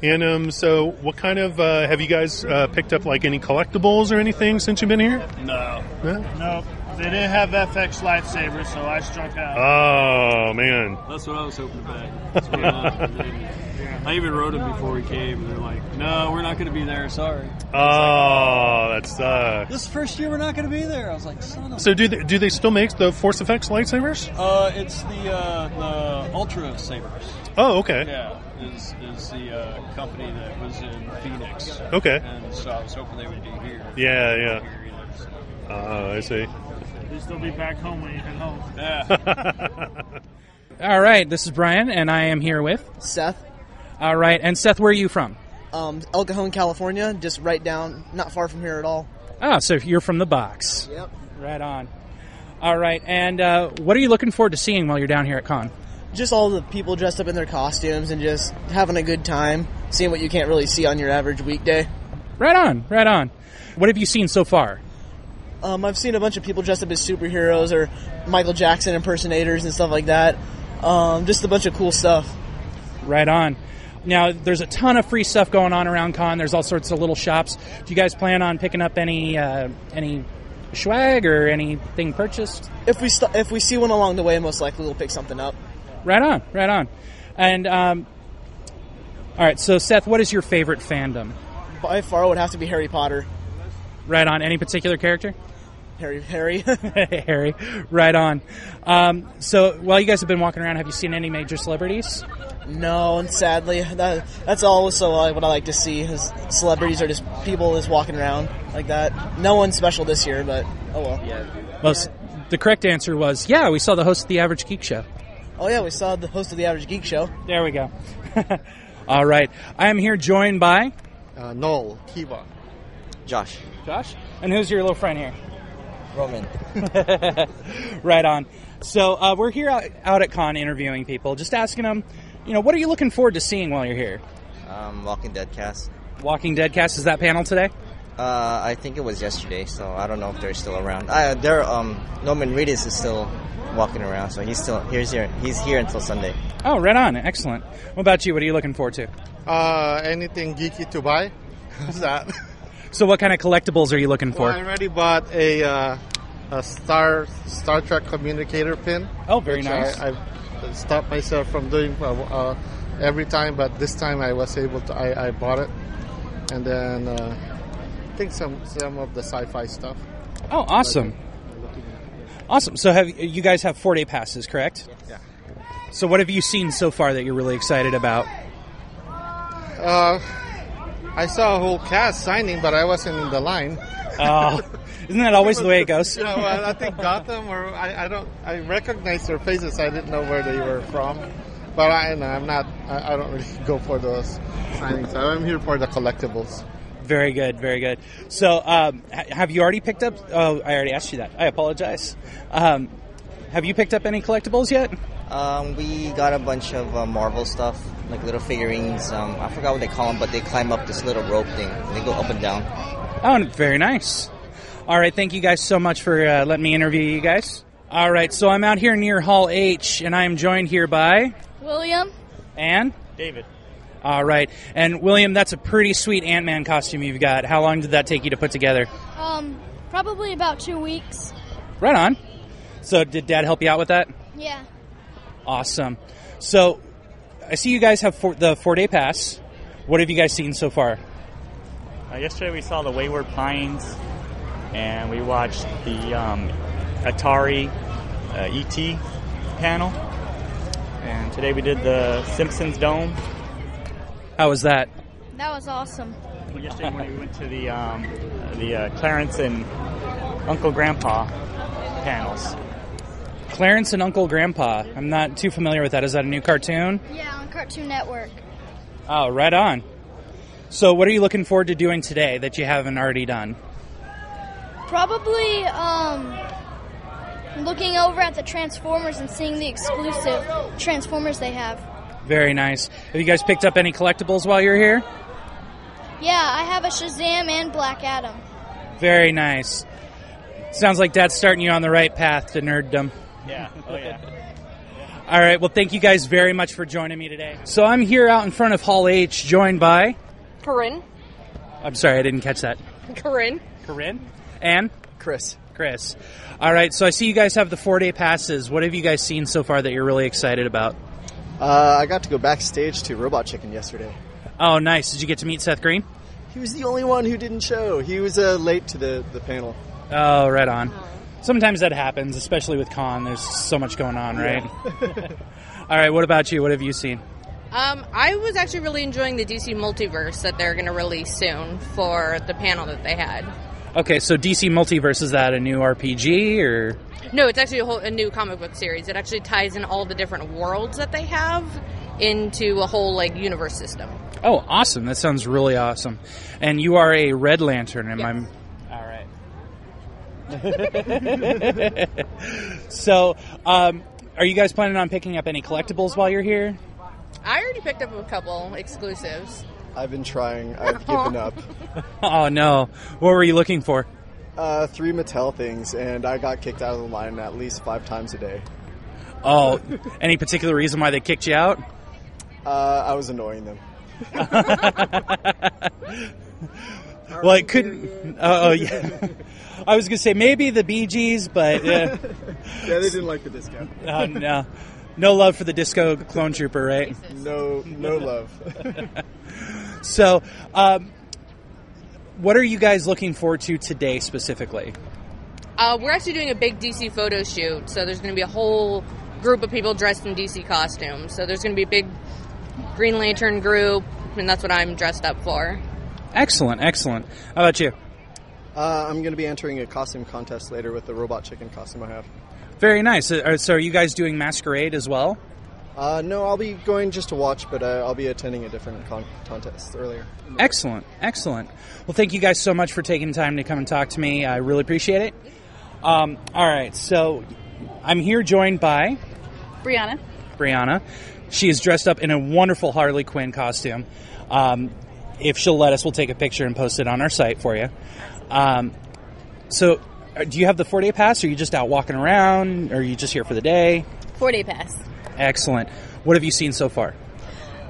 B: And so, what kind of have you guys picked up any collectibles or anything since you've been here?
N: No.
M: No. They didn't have FX lightsabers, so I struck out.
B: Oh man.
N: That's what I was hoping to bag. I even wrote them before we came, and they're like, "No, we're not going to be there. Sorry."
B: Oh, that sucks.
N: This is the first year we're not going to be there. I was like, "Son of."
B: So do they still make the Force FX lightsabers?
N: It's the Ultra Sabers.
B: Oh, okay.
N: Yeah, is the company that was in Phoenix.
B: Okay.
N: And so I was hoping they would be here.
B: Yeah. I see.
M: You'll still be back home when you head home.
N: Yeah.
C: All right, this is Brian, and I am here with
O: Seth.
C: All right, and Seth, where are you from?
O: El Cajon, California, just right down, not far from here at all.
C: Ah, so you're from the box.
O: Yep.
C: Right on. All right, and what are you looking forward to seeing while you're down here at Con?
O: Just all the people dressed up in their costumes and just having a good time, seeing what you can't really see on your average weekday.
C: Right on. What have you seen so far?
O: I've seen a bunch of people dressed up as superheroes or Michael Jackson impersonators and stuff like that. Just a bunch of cool stuff.
C: Right on. Now, there's a ton of free stuff going on around Con. There's all sorts of little shops. Do you guys plan on picking up any swag or anything purchased?
O: If we see one along the way, most likely we'll pick something up.
C: Right on. And, all right, so Seth, what is your favorite fandom?
O: By far, it would have to be Harry Potter.
C: Right on. Any particular character?
O: Harry.
C: Harry. Right on. So, while you guys have been walking around, have you seen any major celebrities?
O: No, and sadly, that's always what I like to see is celebrities are just people just walking around like that. No one special this year, but oh well.
C: Yeah. Well, the correct answer was, yeah, we saw the host of the Average Geek Show.
O: Oh yeah, we saw the host of the Average Geek Show.
C: There we go. All right. I am here joined by...
P: Noel, Kiva. Josh.
C: And who's your little friend here?
P: Roman.
C: Right on. So we're here out at Con interviewing people, just asking them, what are you looking forward to seeing while you're here?
P: Walking Dead cast.
C: Walking Dead cast, is that panel today?
P: I think it was yesterday, so I don't know if they're still around. Norman Reedus is still walking around, so he's here until Sunday.
C: Oh, right on. Excellent. What about you? What are you looking forward to?
P: Anything geeky to buy. What's that?
C: So what kind of collectibles are you looking for?
P: Well, I already bought a Star Trek communicator pin.
C: Oh, very nice.
P: I've stopped myself from doing every time, but this time I was able to. I bought it, and then I think some of the sci-fi stuff.
C: Oh, awesome! Awesome. So you guys have 4-day passes, correct?
P: Yeah.
C: So what have you seen so far that you're really excited about?
P: I saw a whole cast signing, but I wasn't in the line.
C: Oh, isn't that always the way it goes?
P: Yeah, well, I think Gotham, or I recognized their faces. I didn't know where they were from, but I don't really go for those signings. I'm here for the collectibles.
C: Very good. So, have you already picked up? Oh, I already asked you that. I apologize. Have Have you picked up any collectibles yet?
Q: We got a bunch of Marvel stuff, like little figurines. I forgot what they call them, but they climb up this little rope thing. They go up and down.
C: Oh, very nice. All right, thank you guys so much for letting me interview you guys. All right, so I'm out here near Hall H, and I am joined here by...
E: William.
C: And?
D: David.
C: All right. And, William, that's a pretty sweet Ant-Man costume you've got. How long did that take you to put together?
E: Probably about 2 weeks.
C: Right on. So, did Dad help you out with that?
E: Yeah.
C: Awesome. So, I see you guys have the 4-day pass. What have you guys seen so far?
R: Yesterday we saw the Wayward Pines, and we watched the Atari E.T. panel. And today we did the Simpsons Dome.
C: How was that?
E: That was awesome.
R: Yesterday morning we went to the Clarence and Uncle Grandpa panels.
C: Clarence and Uncle Grandpa. I'm not too familiar with that. Is that a new cartoon?
E: Yeah, on Cartoon Network.
C: Oh, right on. So what are you looking forward to doing today that you haven't already done?
E: Probably looking over at the Transformers and seeing the exclusive Transformers they have.
C: Very nice. Have you guys picked up any collectibles while you're here?
E: Yeah, I have a Shazam and Black Adam.
C: Very nice. Sounds like Dad's starting you on the right path to nerddom.
R: Yeah, oh yeah.
C: All right, well, thank you guys very much for joining me today. So I'm here out in front of Hall H, joined by...
F: Corinne.
C: I'm sorry, I didn't catch that.
F: Corinne.
C: Corinne? And?
S: Chris.
C: Chris. All right, so I see you guys have the 4-day passes. What have you guys seen so far that you're really excited about?
S: I got to go backstage to Robot Chicken yesterday.
C: Oh, nice. Did you get to meet Seth Green?
S: He was the only one who didn't show. He was late to the panel.
C: Oh, right on. Sometimes that happens, especially with con. There's so much going on, right?
S: Yeah.
C: All right, what about you? What have you seen?
T: I was actually really enjoying the DC Multiverse that they're going to release soon for the panel that they had.
C: Okay, so DC Multiverse, is that a new RPG, or...?
T: No, it's actually a new comic book series. It actually ties in all the different worlds that they have into a whole, universe system.
C: Oh, awesome. That sounds really awesome. And you are a Red Lantern, am
T: Yes.
C: All right. So, are you guys planning on picking up any collectibles while you're here?
T: I already picked up a couple exclusives.
S: I've been trying. I've given up.
C: Oh, no. What were you looking for?
S: 3 Mattel things, and I got kicked out of the line at least 5 times a day.
C: Oh, any particular reason why they kicked you out?
S: I was annoying them.
C: Well, it couldn't... Oh, yeah. I was going to say maybe the Bee Gees, but...
S: Yeah, they didn't like the disco.
C: Oh, no. No love for the disco clone trooper, right?
S: No love.
C: So, what are you guys looking forward to today specifically?
T: We're actually doing a big DC photo shoot, so there's going to be a whole group of people dressed in DC costumes. So there's going to be a big Green Lantern group, and that's what I'm dressed up for.
C: Excellent, excellent. How about you?
S: I'm going to be entering a costume contest later with the Robot Chicken costume I have.
C: Very nice. So are you guys doing Masquerade as well?
S: No, I'll be going just to watch, but I'll be attending a different contest earlier.
C: Excellent, excellent. Well, thank you guys so much for taking time to come and talk to me. I really appreciate it. All right, so I'm here joined by... Brianna. She is dressed up in a wonderful Harley Quinn costume. If she'll let us, we'll take a picture and post it on our site for you. So, do you have the 4-day pass, or are you just out walking around, or are you just here for the day?
U: 4-day pass.
C: Excellent. What have you seen so far?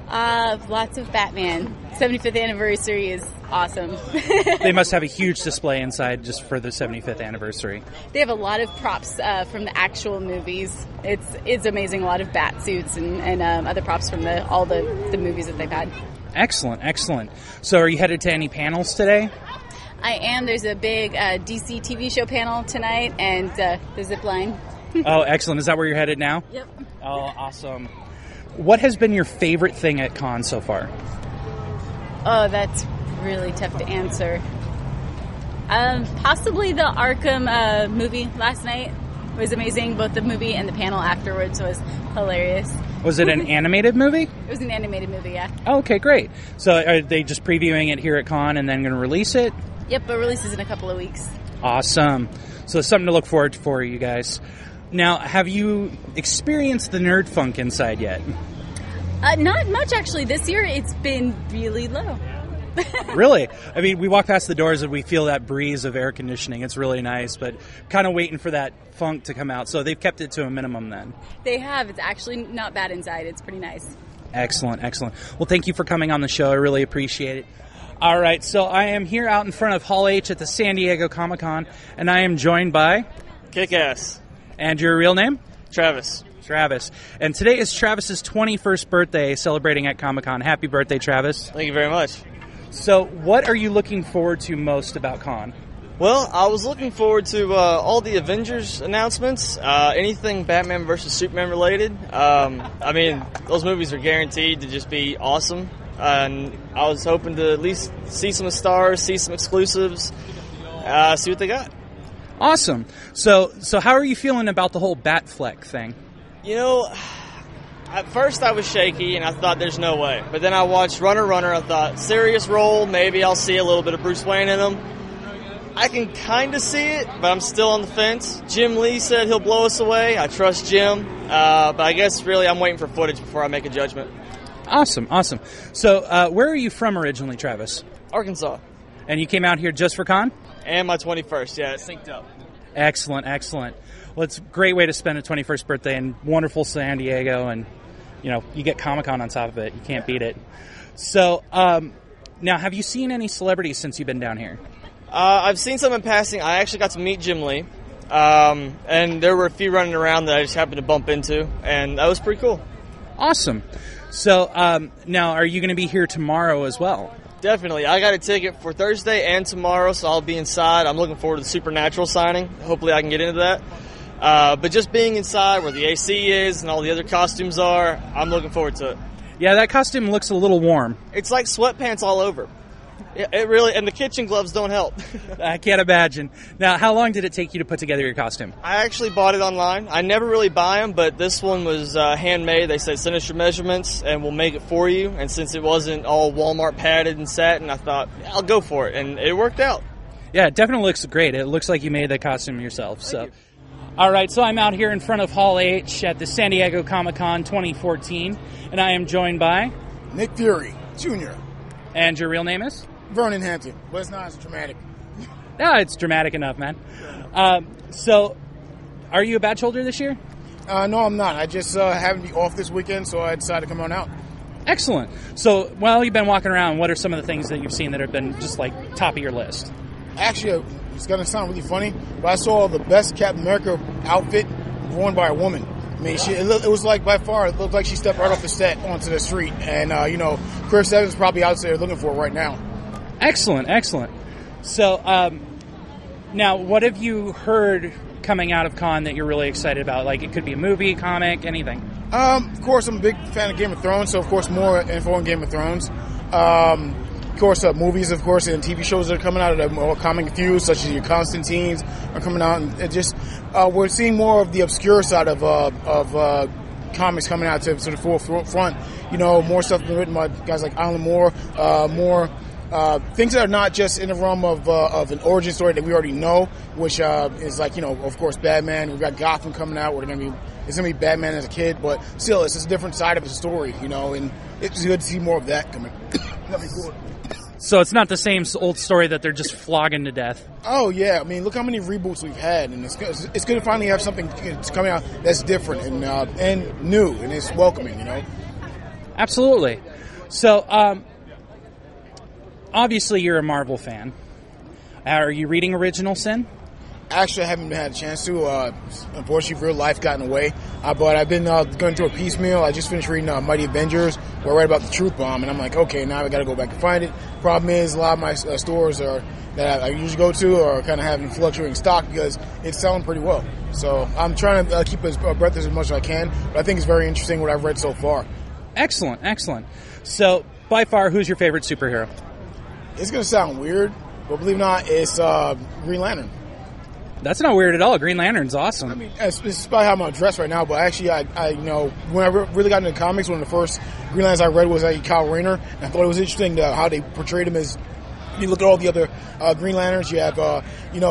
U: Lots of Batman. 75th anniversary is awesome.
C: They must have a huge display inside just for the 75th anniversary.
U: They have a lot of props from the actual movies. It's amazing. A lot of bat suits and other props from all the movies that they've had.
C: Excellent, excellent. So are you headed to any panels today?
U: I am. There's a big DC TV show panel tonight and the zip line.
C: Oh, excellent. Is that where you're headed now?
U: Yep.
C: Oh, awesome. What has been your favorite thing at con so far?
U: Oh, that's really tough to answer. Possibly the Arkham movie last night was amazing. Both the movie and the panel afterwards was hilarious.
C: Was it an animated movie?
U: It was an animated movie, yeah.
C: Oh, okay, great. So are they just previewing it here at con and then going to release it?
U: Yep, but releases in a couple of weeks.
C: Awesome. So it's something to look forward to for you guys. Now, have you experienced the nerd funk inside yet?
U: Not much, actually. This year, it's been really low.
C: Really? I mean, we walk past the doors and we feel that breeze of air conditioning. It's really nice, but kind of waiting for that funk to come out. So they've kept it to a minimum then.
U: They have. It's actually not bad inside. It's pretty nice.
C: Excellent, excellent. Well, thank you for coming on the show. I really appreciate it. All right, so I am here out in front of Hall H at the San Diego Comic-Con, and I am joined by...
A: Kick-Ass.
C: And your real name?
A: Travis.
C: Travis. And today is Travis's 21st birthday, celebrating at Comic-Con. Happy birthday, Travis.
A: Thank you very much.
C: So, what are you looking forward to most about Con?
A: Well, I was looking forward to all the Avengers announcements, anything Batman vs. Superman related. I mean, those movies are guaranteed to just be awesome. And I was hoping to at least see some stars, see some exclusives, see what they got.
C: Awesome. So how are you feeling about the whole Batfleck thing?
A: You know, at first I was shaky and I thought there's no way. But then I watched Runner. I thought, serious role, maybe I'll see a little bit of Bruce Wayne in him. I can kind of see it, but I'm still on the fence. Jim Lee said he'll blow us away. I trust Jim. But I guess really I'm waiting for footage before I make a judgment.
C: Awesome. So where are you from originally, Travis?
A: Arkansas.
C: And you came out here just for Con?
A: And my 21st, yeah, it synced up.
C: Excellent. Well, it's a great way to spend a 21st birthday in wonderful San Diego, and, you know, you get Comic-Con on top of it. You can't beat it. So, now, have you seen any celebrities since you've been down here?
A: I've seen some in passing. I actually got to meet Jim Lee, and there were a few running around that I just happened to bump into, and that was pretty cool.
C: Awesome. So, now, are you going to be here tomorrow as well?
A: Definitely. I got a ticket for Thursday and tomorrow, so I'll be inside. I'm looking forward to the Supernatural signing. Hopefully I can get into that. But just being inside where the AC is and all the other costumes are, I'm looking forward to it.
C: Yeah, that costume looks a little warm.
A: It's like sweatpants all over. It really, and the kitchen gloves don't help.
C: I can't imagine. Now, how long did it take you to put together your costume?
A: I actually bought it online. I never really buy them, but this one was handmade. They said, send us your measurements, and we'll make it for you. And since it wasn't all Walmart padded and satin, I thought, I'll go for it. And it worked out.
C: Yeah, it definitely looks great. It looks like you made the costume yourself. Thank you. All right, so I'm out here in front of Hall H at the San Diego Comic-Con 2014, and I am joined by...
V: Nick Fury, Jr.
C: And your real name is?
V: Vernon Hampton, but it's not as dramatic.
C: No, it's dramatic enough, man. So, are you a badge holder this year?
V: No, I'm not. I just happened to be off this weekend, so I decided to come on out.
C: Excellent. So, while you've been walking around, what are some of the things that you've seen that have been just like top of your list?
V: Actually, it's going to sound really funny, but I saw the best Captain America outfit worn by a woman. I mean, it was like, by far, it looked like she stepped right off the set onto the street. And, Chris Evans is probably out there looking for it right now.
C: Excellent. So, now, what have you heard coming out of Con that you're really excited about? Like, it could be a movie, comic, anything.
V: Of course, I'm a big fan of Game of Thrones, so, of course, more info on Game of Thrones. Of course, movies, of course, and TV shows that are coming out of the more comic infused, such as your Constantines are coming out. And it just, we're seeing more of the obscure side of comics coming out to the forefront. More stuff been written by guys like Alan Moore, more things that are not just in the realm of an origin story that we already know, which is like, of course, Batman. We've got Gotham coming out. It's going to be Batman as a kid, but still, it's just a different side of the story, and it's good to see more of that coming. That'd be cool.
C: So it's not the same old story that they're just flogging to death.
V: Oh, yeah. I mean, look how many reboots we've had, and it's good to finally have something coming out that's different and new, and it's welcoming,
C: Absolutely. So, obviously you're a Marvel fan. Are you reading Original Sin?
V: Actually, I haven't had a chance to. Unfortunately, real life got in the way. But I've been going through a piecemeal. I just finished reading Mighty Avengers, where I read about the Truth Bomb, and I'm like, okay, now I got to go back and find it. Problem is, a lot of my stores that I usually go to are kind of having fluctuating stock because it's selling pretty well. So I'm trying to keep breath as much as I can, but I think it's very interesting what I've read so far.
C: Excellent. So, by far, who's your favorite superhero?
V: It's going to sound weird, but believe it or not, it's Green Lantern.
C: That's not weird at all. Green Lantern's awesome.
V: I mean, it's probably how I'm dressed right now, but actually, I when I really got into comics, one of the first Green Lanterns I read was Kyle Rayner, and I thought it was interesting how they portrayed him as You look at all the other Green Lanterns. You have,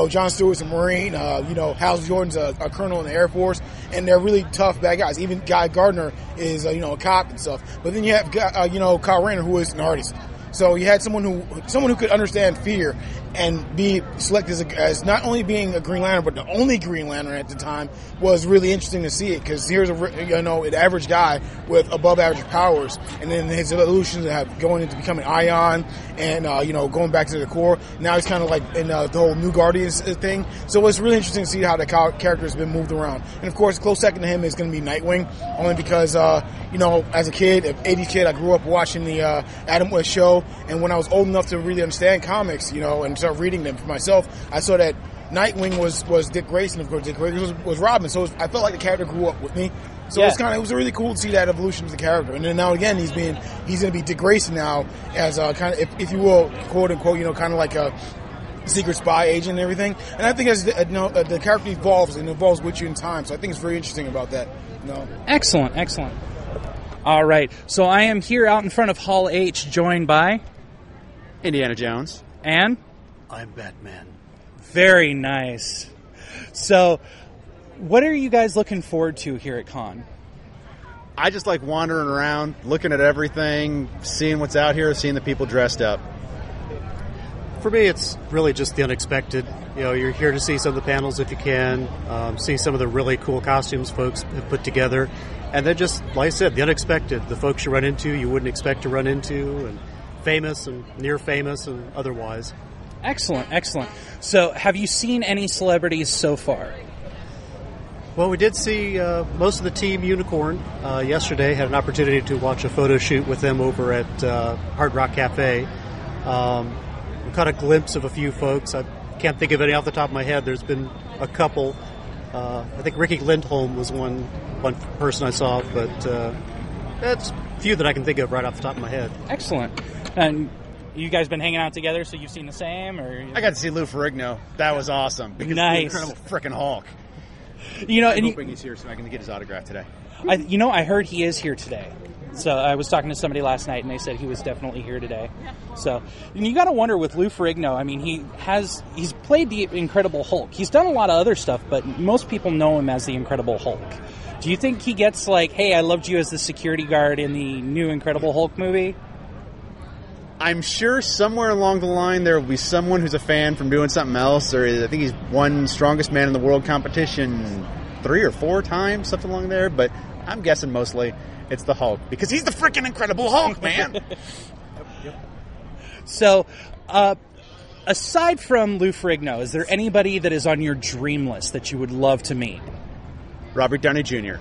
V: John Stewart's a Marine. Hal Jordan's a colonel in the Air Force, and they're really tough bad guys. Even Guy Gardner is, a cop and stuff. But then you have, Kyle Rayner, who is an artist. So you had someone who could understand fear and be selected as not only being a Green Lantern, but the only Green Lantern at the time was really interesting to see it, because here's an average guy with above average powers, and then his evolutions have going into becoming Ion and going back to the core. Now he's kind of like in the whole New Guardians thing. So it's really interesting to see how the character has been moved around. And of course, a close second to him is going to be Nightwing, only because as a kid, an 80s kid, I grew up watching the Adam West show, and when I was old enough to really understand comics, and start reading them for myself, I saw that Nightwing was Dick Grayson. Of course, Dick Grayson was Robin. So I felt like the character grew up with me. So it was really cool to see that evolution of the character. And then now again, he's going to be Dick Grayson now as kind of, if you will, quote unquote, kind of like a secret spy agent and everything. And I think as the character evolves with you in time. So I think it's very interesting about that.
C: Excellent. All right. So I am here out in front of Hall H, joined by
G: Indiana Jones.
C: And
H: I'm Batman.
C: Very nice. So, what are you guys looking forward to here at Con?
G: I just like wandering around, looking at everything, seeing what's out here, seeing the people dressed up.
H: For me, it's really just the unexpected. You're here to see some of the panels if you can, see some of the really cool costumes folks have put together. And then just, like I said, the unexpected, the folks you run into, you wouldn't expect to run into, and famous and near famous and otherwise.
C: Excellent. So, have you seen any celebrities so far?
H: Well, we did see most of the Team Unicorn yesterday. Had an opportunity to watch a photo shoot with them over at Hard Rock Cafe. We caught a glimpse of a few folks. I can't think of any off the top of my head. There's been a couple. I think Ricky Lindholm was one person I saw, but that's few that I can think of right off the top of my head.
C: Excellent. And you guys been hanging out together, so you've seen the same? Or
G: I got to see Lou Ferrigno. That was awesome. Because
C: nice.
G: He's the incredible frickin' Hulk.
C: I'm
G: hoping he's here so I can get his autograph today.
C: I heard he is here today. So I was talking to somebody last night, and they said he was definitely here today. So, and you got to wonder with Lou Ferrigno. I mean, he's played the Incredible Hulk. He's done a lot of other stuff, but most people know him as the Incredible Hulk. Do you think he gets like, hey, I loved you as the security guard in the new Incredible Hulk movie?
G: I'm sure somewhere along the line there will be someone who's a fan from doing something else, or I think he's won Strongest Man in the World competition 3 or 4 times, something along there, but I'm guessing mostly it's the Hulk, because he's the freaking Incredible Hulk, man!
C: Yep. So, aside from Lou Ferrigno, is there anybody that is on your dream list that you would love to meet?
G: Robert Downey Jr.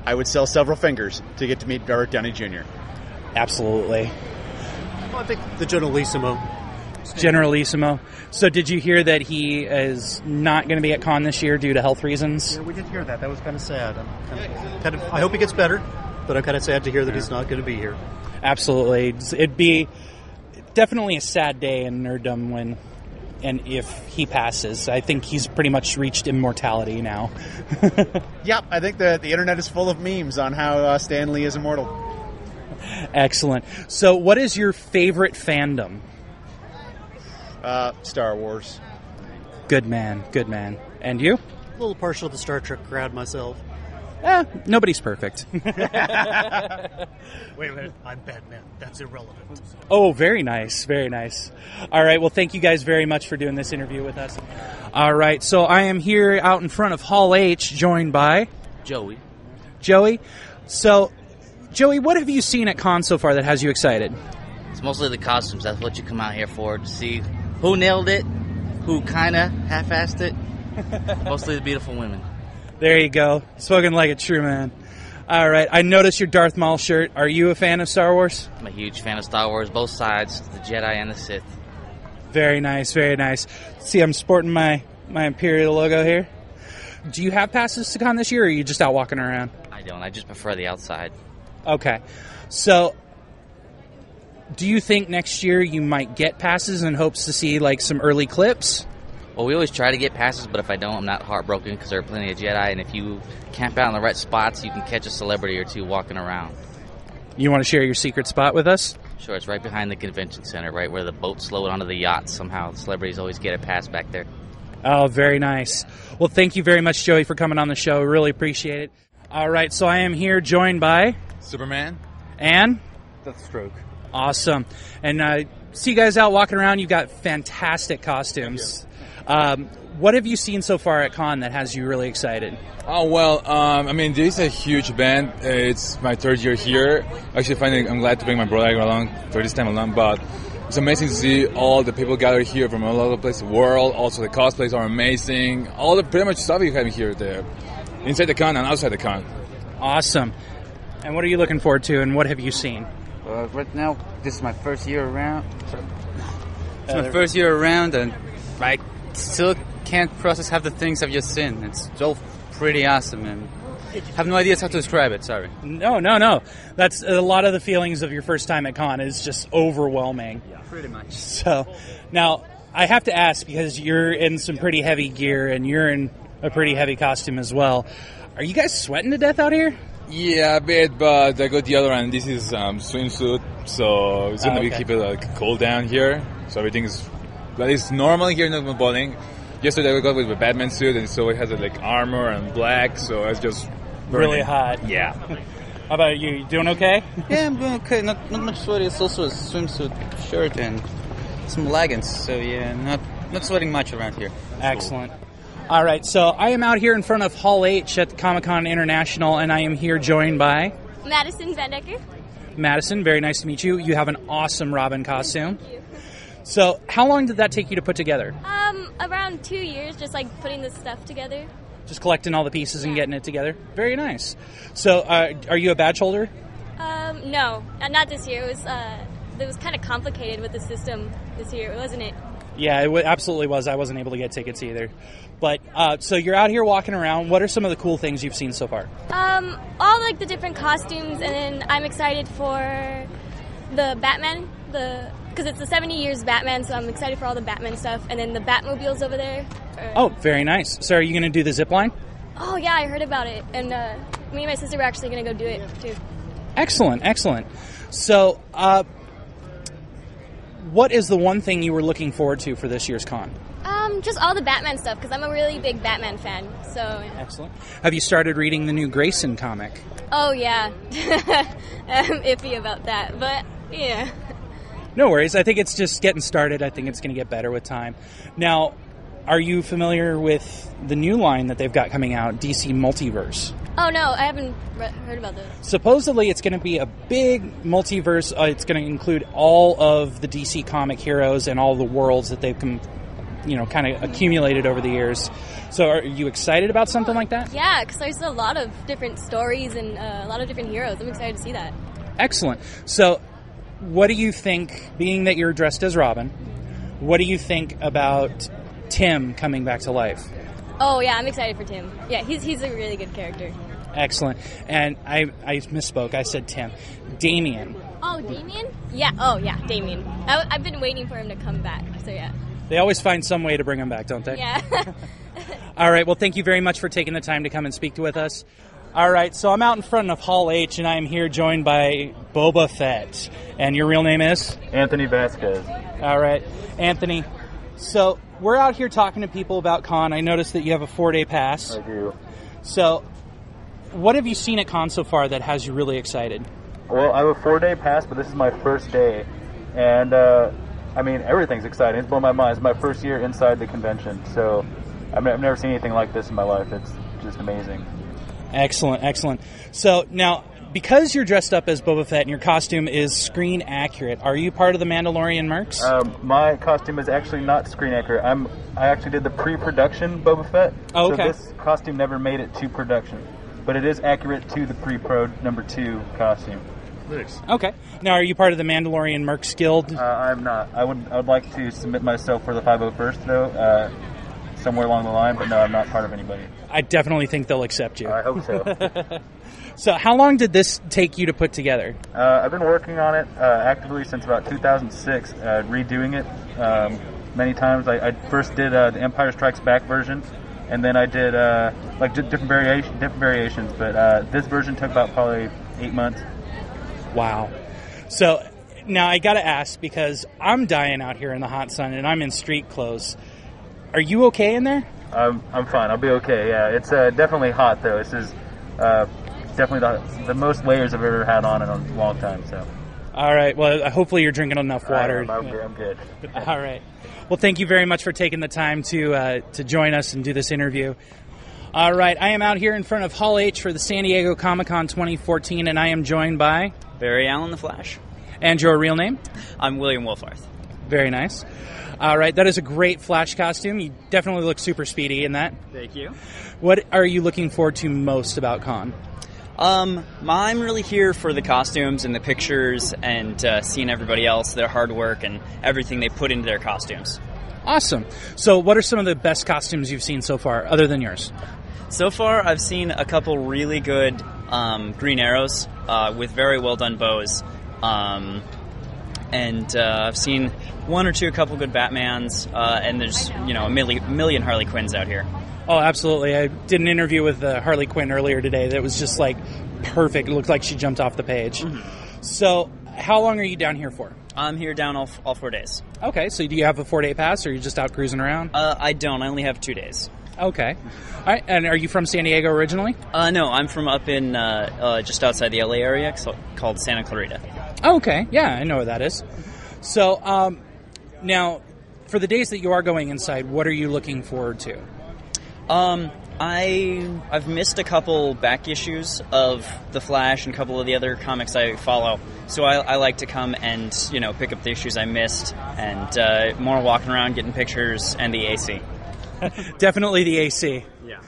G: I would sell several fingers to get to meet Robert Downey Jr.
C: Absolutely.
H: Well, I think the Generalissimo.
C: Generalissimo. So did you hear that he is not going to be at Con this year due to health reasons?
H: Yeah, we did hear that. That was kind of sad. I hope he gets better, but I'm kind of sad to hear that he's not going to be here.
C: Absolutely. It'd be definitely a sad day in nerddom when and if he passes. I think he's pretty much reached immortality now.
G: Yep, I think the internet is full of memes on how Stan Lee is immortal.
C: Excellent. So what is your favorite fandom?
G: Star Wars.
C: Good man. And you?
H: A little partial to Star Trek crowd myself.
C: Nobody's perfect.
H: Wait a minute, I'm Batman. That's irrelevant.
C: Oh, very nice. All right, well, thank you guys very much for doing this interview with us. All right, so I am here out in front of Hall H, joined by...
W: Joey.
C: So, Joey, what have you seen at Con so far that has you excited?
W: It's mostly the costumes. That's what you come out here for, to see who nailed it, who kind of half-assed it. Mostly the beautiful women.
C: There you go. Spoken like a true man. All right. I noticed your Darth Maul shirt. Are you a fan of Star Wars?
W: I'm a huge fan of Star Wars, both sides, the Jedi and the Sith.
C: Very nice. See, I'm sporting my Imperial logo here. Do you have passes to Con this year, or are you just out walking around?
W: I don't. I just prefer the outside.
C: Okay. So, do you think next year you might get passes in hopes to see, like, some early clips?
W: Well, we always try to get passes, but if I don't, I'm not heartbroken because there are plenty of Jedi, and if you camp out in the right spots, you can catch a celebrity or two walking around.
C: You want to share your secret spot with us?
W: Sure, it's right behind the convention center, right where the boats load onto the yachts. Somehow, the celebrities always get a pass back there.
C: Oh, very nice. Well, thank you very much, Joey, for coming on the show. Really appreciate it. All right, so I am here joined by...
I: Superman.
C: And?
I: Deathstroke.
C: Awesome. And see you guys out walking around. You've got fantastic costumes. What have you seen so far at con that has you really excited?
I: Oh, well, I mean, this is a huge event. It's my third year here. Actually, I'm glad to bring my brother along for this time along, but it's amazing to see all the people gathered here from all over the place, the world. Also, the cosplays are amazing. All the pretty much stuff you have here, there, inside the con and outside the con.
C: Awesome. And what are you looking forward to, and what have you seen?
J: Right now, this is my first year around. It's my first year around, and I still can't process half the things I've just seen. It's all pretty awesome, and I have no idea how to describe it. Sorry.
C: No. That's a lot of the feelings of your first time at con is just overwhelming.
J: Yeah, pretty much.
C: So, now, I have to ask, because you're in some pretty heavy gear, and you're in a pretty heavy costume as well. Are you guys sweating to death out here?
I: Yeah, a bit, but I got the other one. This is swimsuit, so it's going to be keep it cool down here. So everything is, but it's normal here in the bowling. Yesterday we got with a Batman suit, and so it has armor and black, so it's just burning.
C: Really hot.
I: Yeah.
C: How about you? You doing okay?
J: Yeah, I'm doing okay. Not much sweaty. It's also a swimsuit shirt and some leggings, so yeah, not sweating much around here.
C: Excellent. All right, so I am out here in front of Hall H at Comic-Con International, and I am here joined by...
L: Madison Van Decker.
C: Madison, very nice to meet you. You have an awesome Robin costume.
L: Thank you.
C: So, how long did that take you to put together?
L: Around 2 years, just putting this stuff together.
C: Just collecting all the pieces and getting it together? Very nice. So, are you a badge holder?
L: No, not this year. It was kind of complicated with the system this year, wasn't it?
C: Yeah, it absolutely was. I wasn't able to get tickets either. But, so you're out here walking around. What are some of the cool things you've seen so far?
L: All the different costumes, and then I'm excited for the Batman, because it's the 70 years Batman, so I'm excited for all the Batman stuff, and then the Batmobiles over there.
C: Oh, very nice. So are you going to do the zip line?
L: Oh, yeah, I heard about it, and me and my sister were actually going to go do it, too.
C: Excellent. So, what is the one thing you were looking forward to for this year's con?
L: Just all the Batman stuff, because I'm a really big Batman fan, so...
C: Excellent. Have you started reading the new Grayson comic?
L: Oh, yeah. I'm iffy about that, but, yeah.
C: No worries. I think it's just getting started. I think it's going to get better with time. Now, are you familiar with the new line that they've got coming out, DC Multiverse?
L: Oh, no, I haven't heard about this.
C: Supposedly, it's going to be a big multiverse. It's going to include all of the DC comic heroes and all the worlds that they've kind of accumulated over the years. So are you excited about something like that?
L: Yeah, because there's a lot of different stories and a lot of different heroes. I'm excited to see that.
C: Excellent. So what do you think, being that you're dressed as Robin, what do you think about Tim coming back to life?
L: Oh, yeah, I'm excited for Tim. Yeah, he's a really good character.
C: Excellent. And I misspoke. I said Tim. Damien.
L: Oh, Damien? Yeah. Oh, yeah, Damien. I've been waiting for him to come back, so yeah.
C: They always find some way to bring him back, don't they?
L: Yeah.
C: All right. Well, thank you very much for taking the time to come and speak with us. All right. So I'm out in front of Hall H, and I am here joined by Boba Fett. And your real name is?
X: Anthony Vasquez.
C: All right. Anthony. So we're out here talking to people about con. I noticed that you have a 4-day pass.
X: I do.
C: So what have you seen at con so far that has you really excited?
X: Well, I have a 4-day pass, but this is my first day. And, everything's exciting. It's blown my mind. It's my first year inside the convention. So I've never seen anything like this in my life. It's just amazing.
C: Excellent. So now, because you're dressed up as Boba Fett and your costume is screen accurate, are you part of the Mandalorian mercs?
X: My costume is actually not screen accurate. I actually did the pre-production Boba Fett.
C: Oh, okay.
X: So this costume never made it to production. But it is accurate to the pre-pro number 2 costume.
C: Nice. Okay. Now, are you part of the Mandalorian Mercs Guild?
X: I'm not. I would like to submit myself for the 501st, though, somewhere along the line, but no, I'm not part of anybody.
C: I definitely think they'll accept you.
X: I hope so.
C: So how long did this take you to put together?
X: I've been working on it actively since about 2006, redoing it many times. I first did the Empire Strikes Back version, and then I did different variations, but this version took about probably 8 months.
C: Wow. So Now, I got to ask, because I'm dying out here in the hot sun, and I'm in street clothes. Are you okay in there?
X: I'm fine. I'll be okay. Yeah, it's definitely hot though. This is definitely the most layers I've ever had on in a long time. So.
C: All right. Well, hopefully you're drinking enough water.
X: I'm good.
C: All right. Well, thank you very much for taking the time to join us and do this interview. All right. I am out here in front of Hall H for the San Diego Comic-Con 2014, and I am joined by
B: Barry Allen, the Flash.
C: And your real name?
B: I'm William Wolfarth.
C: Very nice. All right, that is a great Flash costume. You definitely look super speedy in that.
B: Thank you.
C: What are you looking forward to most about Con?
B: I'm really here for the costumes and the pictures and seeing everybody else, their hard work and everything they put into their costumes.
C: Awesome. So what are some of the best costumes you've seen so far, other than yours?
B: So far, I've seen a couple really good Green Arrows with very well done bows. And I've seen a couple good Batmans, and there's a million Harley Quinns out here.
C: Oh, absolutely. I did an interview with Harley Quinn earlier today that was just like perfect. It looked like she jumped off the page. Mm-hmm. So how long are you down here for?
B: I'm here down all 4 days.
C: Okay, so do you have a 4-day pass, or are you just out cruising around?
B: I don't. I only have 2 days.
C: Okay. All right, and are you from San Diego originally?
B: No, I'm from up in just outside the LA area called Santa Clarita.
C: Oh, okay. Yeah, I know where that is. So now, for the days that you are going inside, what are you looking forward to?
B: I've missed a couple back issues of The Flash and a couple of the other comics I follow, so I like to come and pick up the issues I missed, and more walking around, getting pictures, and the AC.
C: Definitely the AC.
B: Yeah.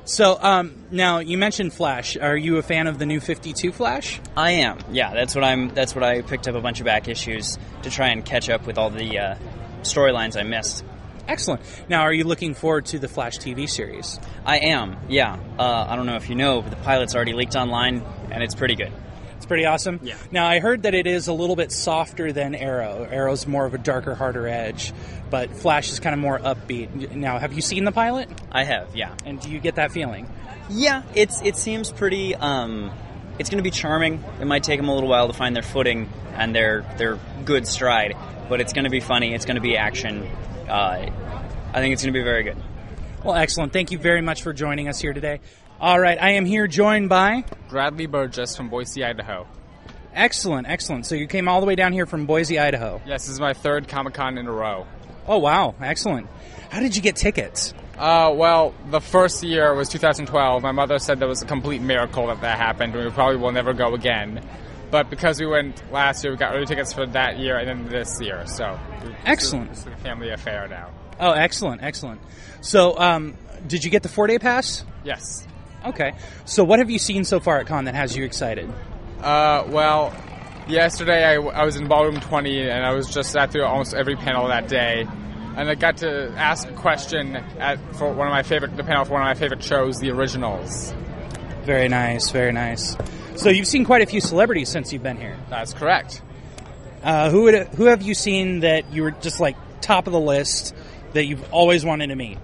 C: So now you mentioned Flash. Are you a fan of the new 52 Flash?
B: I am. Yeah, that's what I picked up a bunch of back issues to try and catch up with all the storylines I missed.
C: Excellent. Now, are you looking forward to the Flash TV series?
B: I am, yeah. I don't know if you know, but the pilot's already leaked online, and it's pretty good.
C: It's pretty awesome?
B: Yeah.
C: Now, I heard that it is a little bit softer than Arrow. Arrow's more of a darker, harder edge, but Flash is kind of more upbeat. Now, have you seen the pilot?
B: I have, yeah.
C: And do you get that feeling?
B: Yeah, it seems pretty... it's going to be charming. It might take them a little while to find their footing and their good stride, but it's going to be funny. It's going to be action. I think it's going to be very good.
C: Well, excellent. Thank you very much for joining us here today. All right, I am here joined by...
K: Bradley Burgess from Boise, Idaho.
C: Excellent, excellent. So you came all the way down here from Boise, Idaho.
K: Yes, this is my third Comic-Con in a row.
C: Oh, wow. Excellent. How did you get tickets?
K: Well, the first year was 2012. My mother said there was a complete miracle that happened, and we probably will never go again. But because we went last year, we got early tickets for that year and then this year. So
C: excellent.
K: It's a family affair now.
C: Oh, excellent, excellent. So did you get the 4-day pass?
K: Yes.
C: Okay. So what have you seen so far at Con that has you excited?
K: Well, yesterday I was in Ballroom 20, and I was just sat through almost every panel that day. And I got to ask a question for one of my favorite shows, The Originals.
C: Very nice, very nice. So you've seen quite a few celebrities since you've been here.
K: That's correct.
C: Who have you seen that you were just like top of the list that you've always wanted to meet?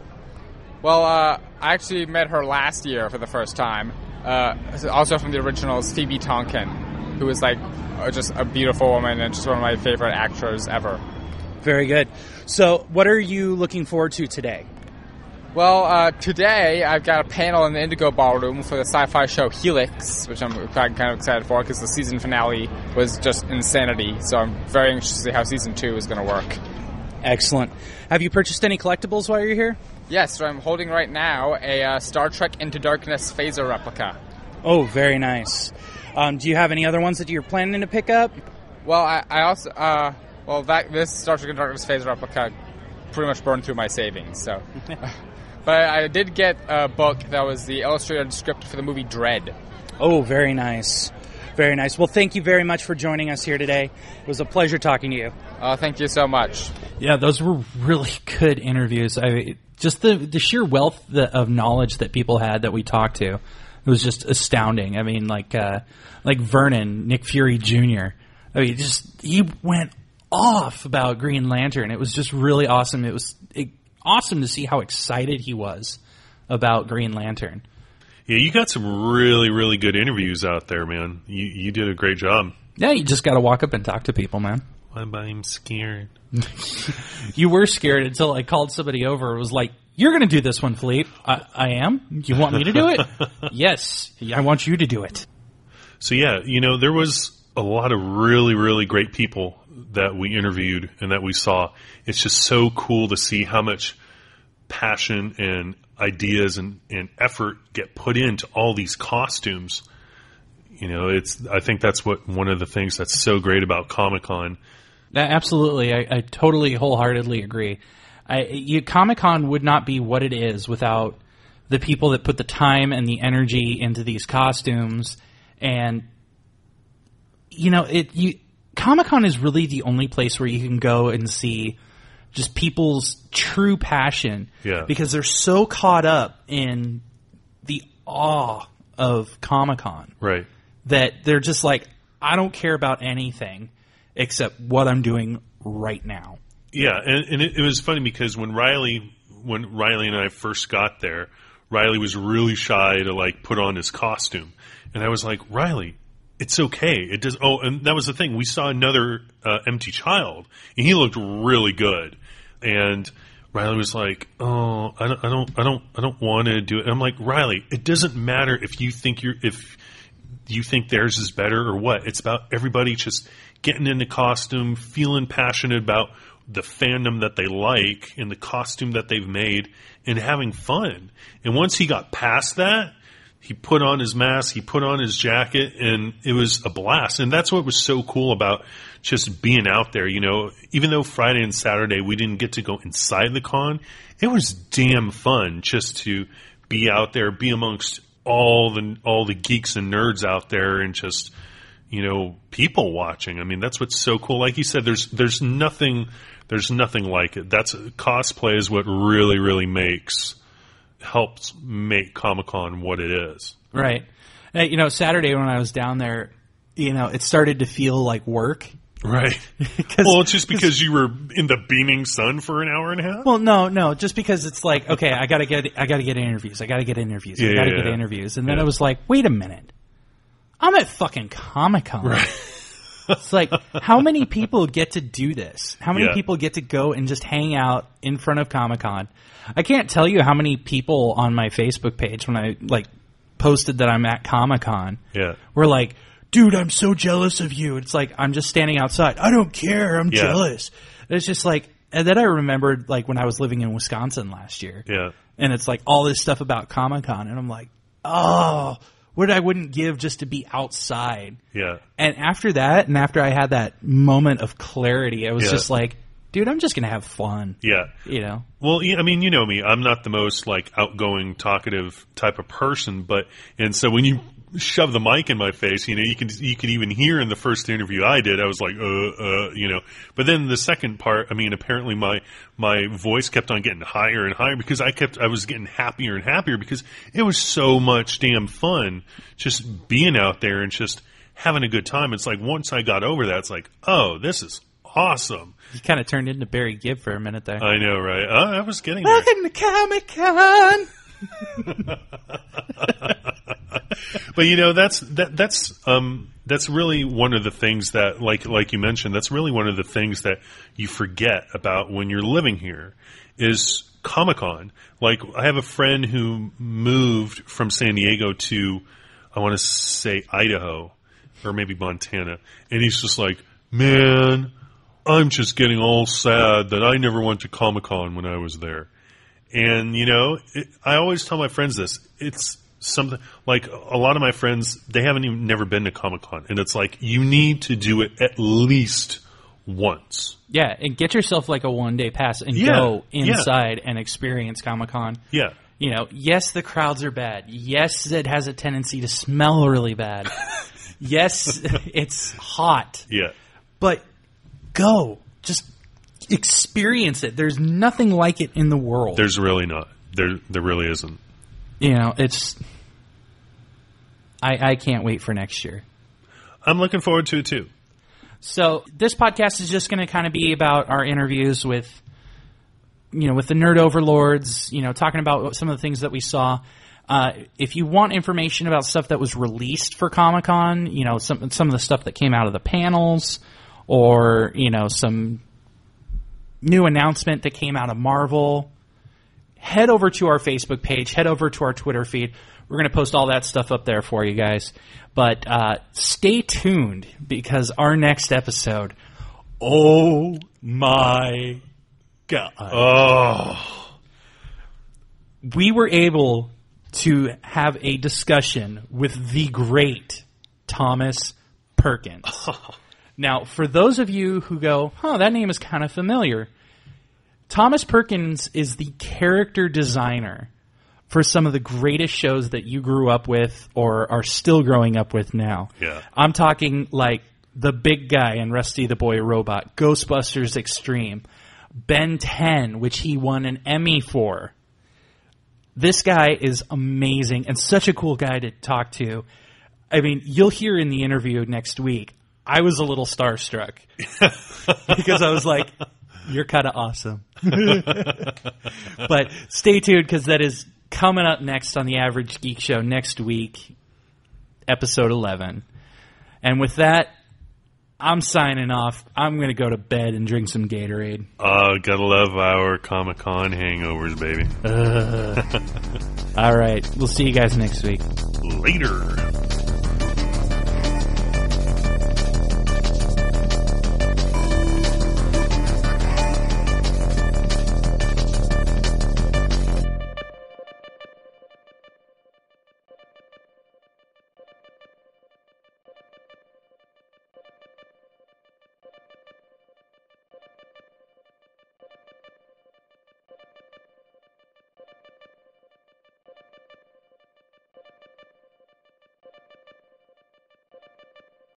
K: Well, I actually met her last year for the first time. Also from The Originals, Phoebe Tonkin, who was like just a beautiful woman and just one of my favorite actors ever.
C: Very good. So what are you looking forward to today?
K: Well, today I've got a panel in the Indigo Ballroom for the sci-fi show Helix, which I'm kind of excited for because the season finale was just insanity. So I'm very anxious to see how season 2 is going to work.
C: Excellent. Have you purchased any collectibles while you're here?
K: Yes, so I'm holding right now a Star Trek Into Darkness phaser replica.
C: Oh, very nice. Do you have any other ones that you're planning to pick up?
K: Well, I also... this Star Trek Into Darkness phaser replica pretty much burned through my savings, so... But I did get a book that was the illustrated script for the movie Dread.
C: Oh, very nice. Very nice. Well, thank you very much for joining us here today. It was a pleasure talking to you.
K: Thank you so much.
C: Yeah, those were really good interviews. Just the sheer wealth of knowledge that people had that we talked to, it was just astounding. I mean, like Vernon, Nick Fury Jr. I mean, he went off about Green Lantern. It was just really awesome. It was awesome to see how excited he was about Green Lantern.
M: Yeah, you got some really, really good interviews out there, man. You did a great job.
C: Yeah, you just got to walk up and talk to people, man.
M: I'm scared.
C: You were scared until I called somebody over. It was like, you're going to do this one, Philippe. I am? You want me to do it? Yes, I want you to do it.
M: So yeah, there was a lot of really, really great people that we interviewed and that we saw. It's just so cool to see how much passion and ideas and effort get put into all these costumes. I think that's one of the things that's so great about Comic-Con.
C: Absolutely. I totally wholeheartedly agree. Comic-Con would not be what it is without the people that put the time and the energy into these costumes. And, Comic-Con is really the only place where you can go and see just people's true passion.
M: Yeah.
C: Because they're so caught up in the awe of Comic-Con.
M: Right.
C: That they're just like, I don't care about anything except what I'm doing right now.
M: Yeah, and it was funny because when Riley and I first got there, Riley was really shy to put on his costume. And I was like, Riley, it's okay. It does. Oh, and that was the thing. We saw another empty child, and he looked really good. And Riley was like, "Oh, I don't want to do it." And I'm like, Riley, it doesn't matter if you think theirs is better or what. It's about everybody just getting into costume, feeling passionate about the fandom that they like and the costume that they've made, and having fun. And once he got past that, he put on his mask, he put on his jacket, and it was a blast. And that's what was so cool about just being out there. Even though Friday and Saturday we didn't get to go inside the con, it was damn fun just to be out there, be amongst all the geeks and nerds out there, and just people watching. I mean, that's what's so cool. Like you said, there's nothing like it. That's cosplay is what really, really helps make Comic-Con what it is.
C: Right. Saturday when I was down there, it started to feel like work.
M: Right. Well, it's just because you were in the beaming sun for an hour and a half?
C: Well, no, just because it's like, okay, I gotta get interviews. I gotta get interviews. And then I was like, wait a minute. I'm at fucking Comic-Con.
M: Right.
C: It's like, how many people get to do this? How many people get to go and just hang out in front of Comic-Con? I can't tell you how many people on my Facebook page when I posted that I'm at Comic-Con were like, dude, I'm so jealous of you. It's like, I'm just standing outside. I don't care. I'm jealous. And it's just like, and then I remembered when I was living in Wisconsin last year.
M: Yeah.
C: And it's like all this stuff about Comic-Con. And I'm like, oh, what I wouldn't give just to be outside.
M: Yeah.
C: And after that, and after I had that moment of clarity, I was just like, dude, I'm just going to have fun.
M: Yeah. Well, I mean, you know me. I'm not the most outgoing, talkative type of person, and so when you shove the mic in my face, you could even hear in the first interview I did, I was like, But then the second part, I mean, apparently my voice kept on getting higher and higher because I was getting happier and happier because it was so much damn fun just being out there and just having a good time. It's like once I got over that, it's like, oh, this is awesome.
C: You kind of turned into Barry Gibb for a minute there.
M: I know, right? I was getting there.
C: Welcome to Comic-Con.
M: But that's really one of the things that, like you mentioned, that's really one of the things that you forget about when you're living here is Comic-Con. Like, I have a friend who moved from San Diego to, I want to say Idaho or maybe Montana, and he's just like, man, I'm just getting all sad that I never went to Comic-Con when I was there. And, I always tell my friends this. It's something like a lot of my friends, they haven't even never been to Comic-Con. And it's like, you need to do it at least once.
C: Yeah, and get yourself a one-day pass and go inside and experience Comic-Con.
M: Yeah.
C: Yes, the crowds are bad. Yes, it has a tendency to smell really bad. Yes, it's hot.
M: Yeah.
C: But go. Just experience it. There's nothing like it in the world.
M: There's really not. There really isn't.
C: It's... I can't wait for next year.
M: I'm looking forward to it, too.
C: So this podcast is just going to kind of be about our interviews with the Nerd Overlords, talking about some of the things that we saw. If you want information about stuff that was released for Comic-Con, you know, some of the stuff that came out of the panels, or, you know, some new announcement that came out of Marvel, head over to our Facebook page, head over to our Twitter feed. We're going to post all that stuff up there for you guys. But stay tuned, because our next episode, oh my God.
M: Oh.
C: We were able to have a discussion with the great Thomas Perkins. Now, for those of you who go, that name is kind of familiar, Thomas Perkins is the character designer for some of the greatest shows that you grew up with or are still growing up with now.
M: Yeah.
C: I'm talking like The Big Guy and Rusty the Boy Robot, Ghostbusters Extreme, Ben 10, which he won an Emmy for. This guy is amazing and such a cool guy to talk to. I mean, you'll hear in the interview next week, I was a little starstruck because I was like, you're kind of awesome. But stay tuned, because that is coming up next on the Average Geek Show next week, episode 11. And with that, I'm signing off. I'm going to go to bed and drink some Gatorade.
M: Gotta love our Comic-Con hangovers, baby.
C: All right. We'll see you guys next week.
M: Later.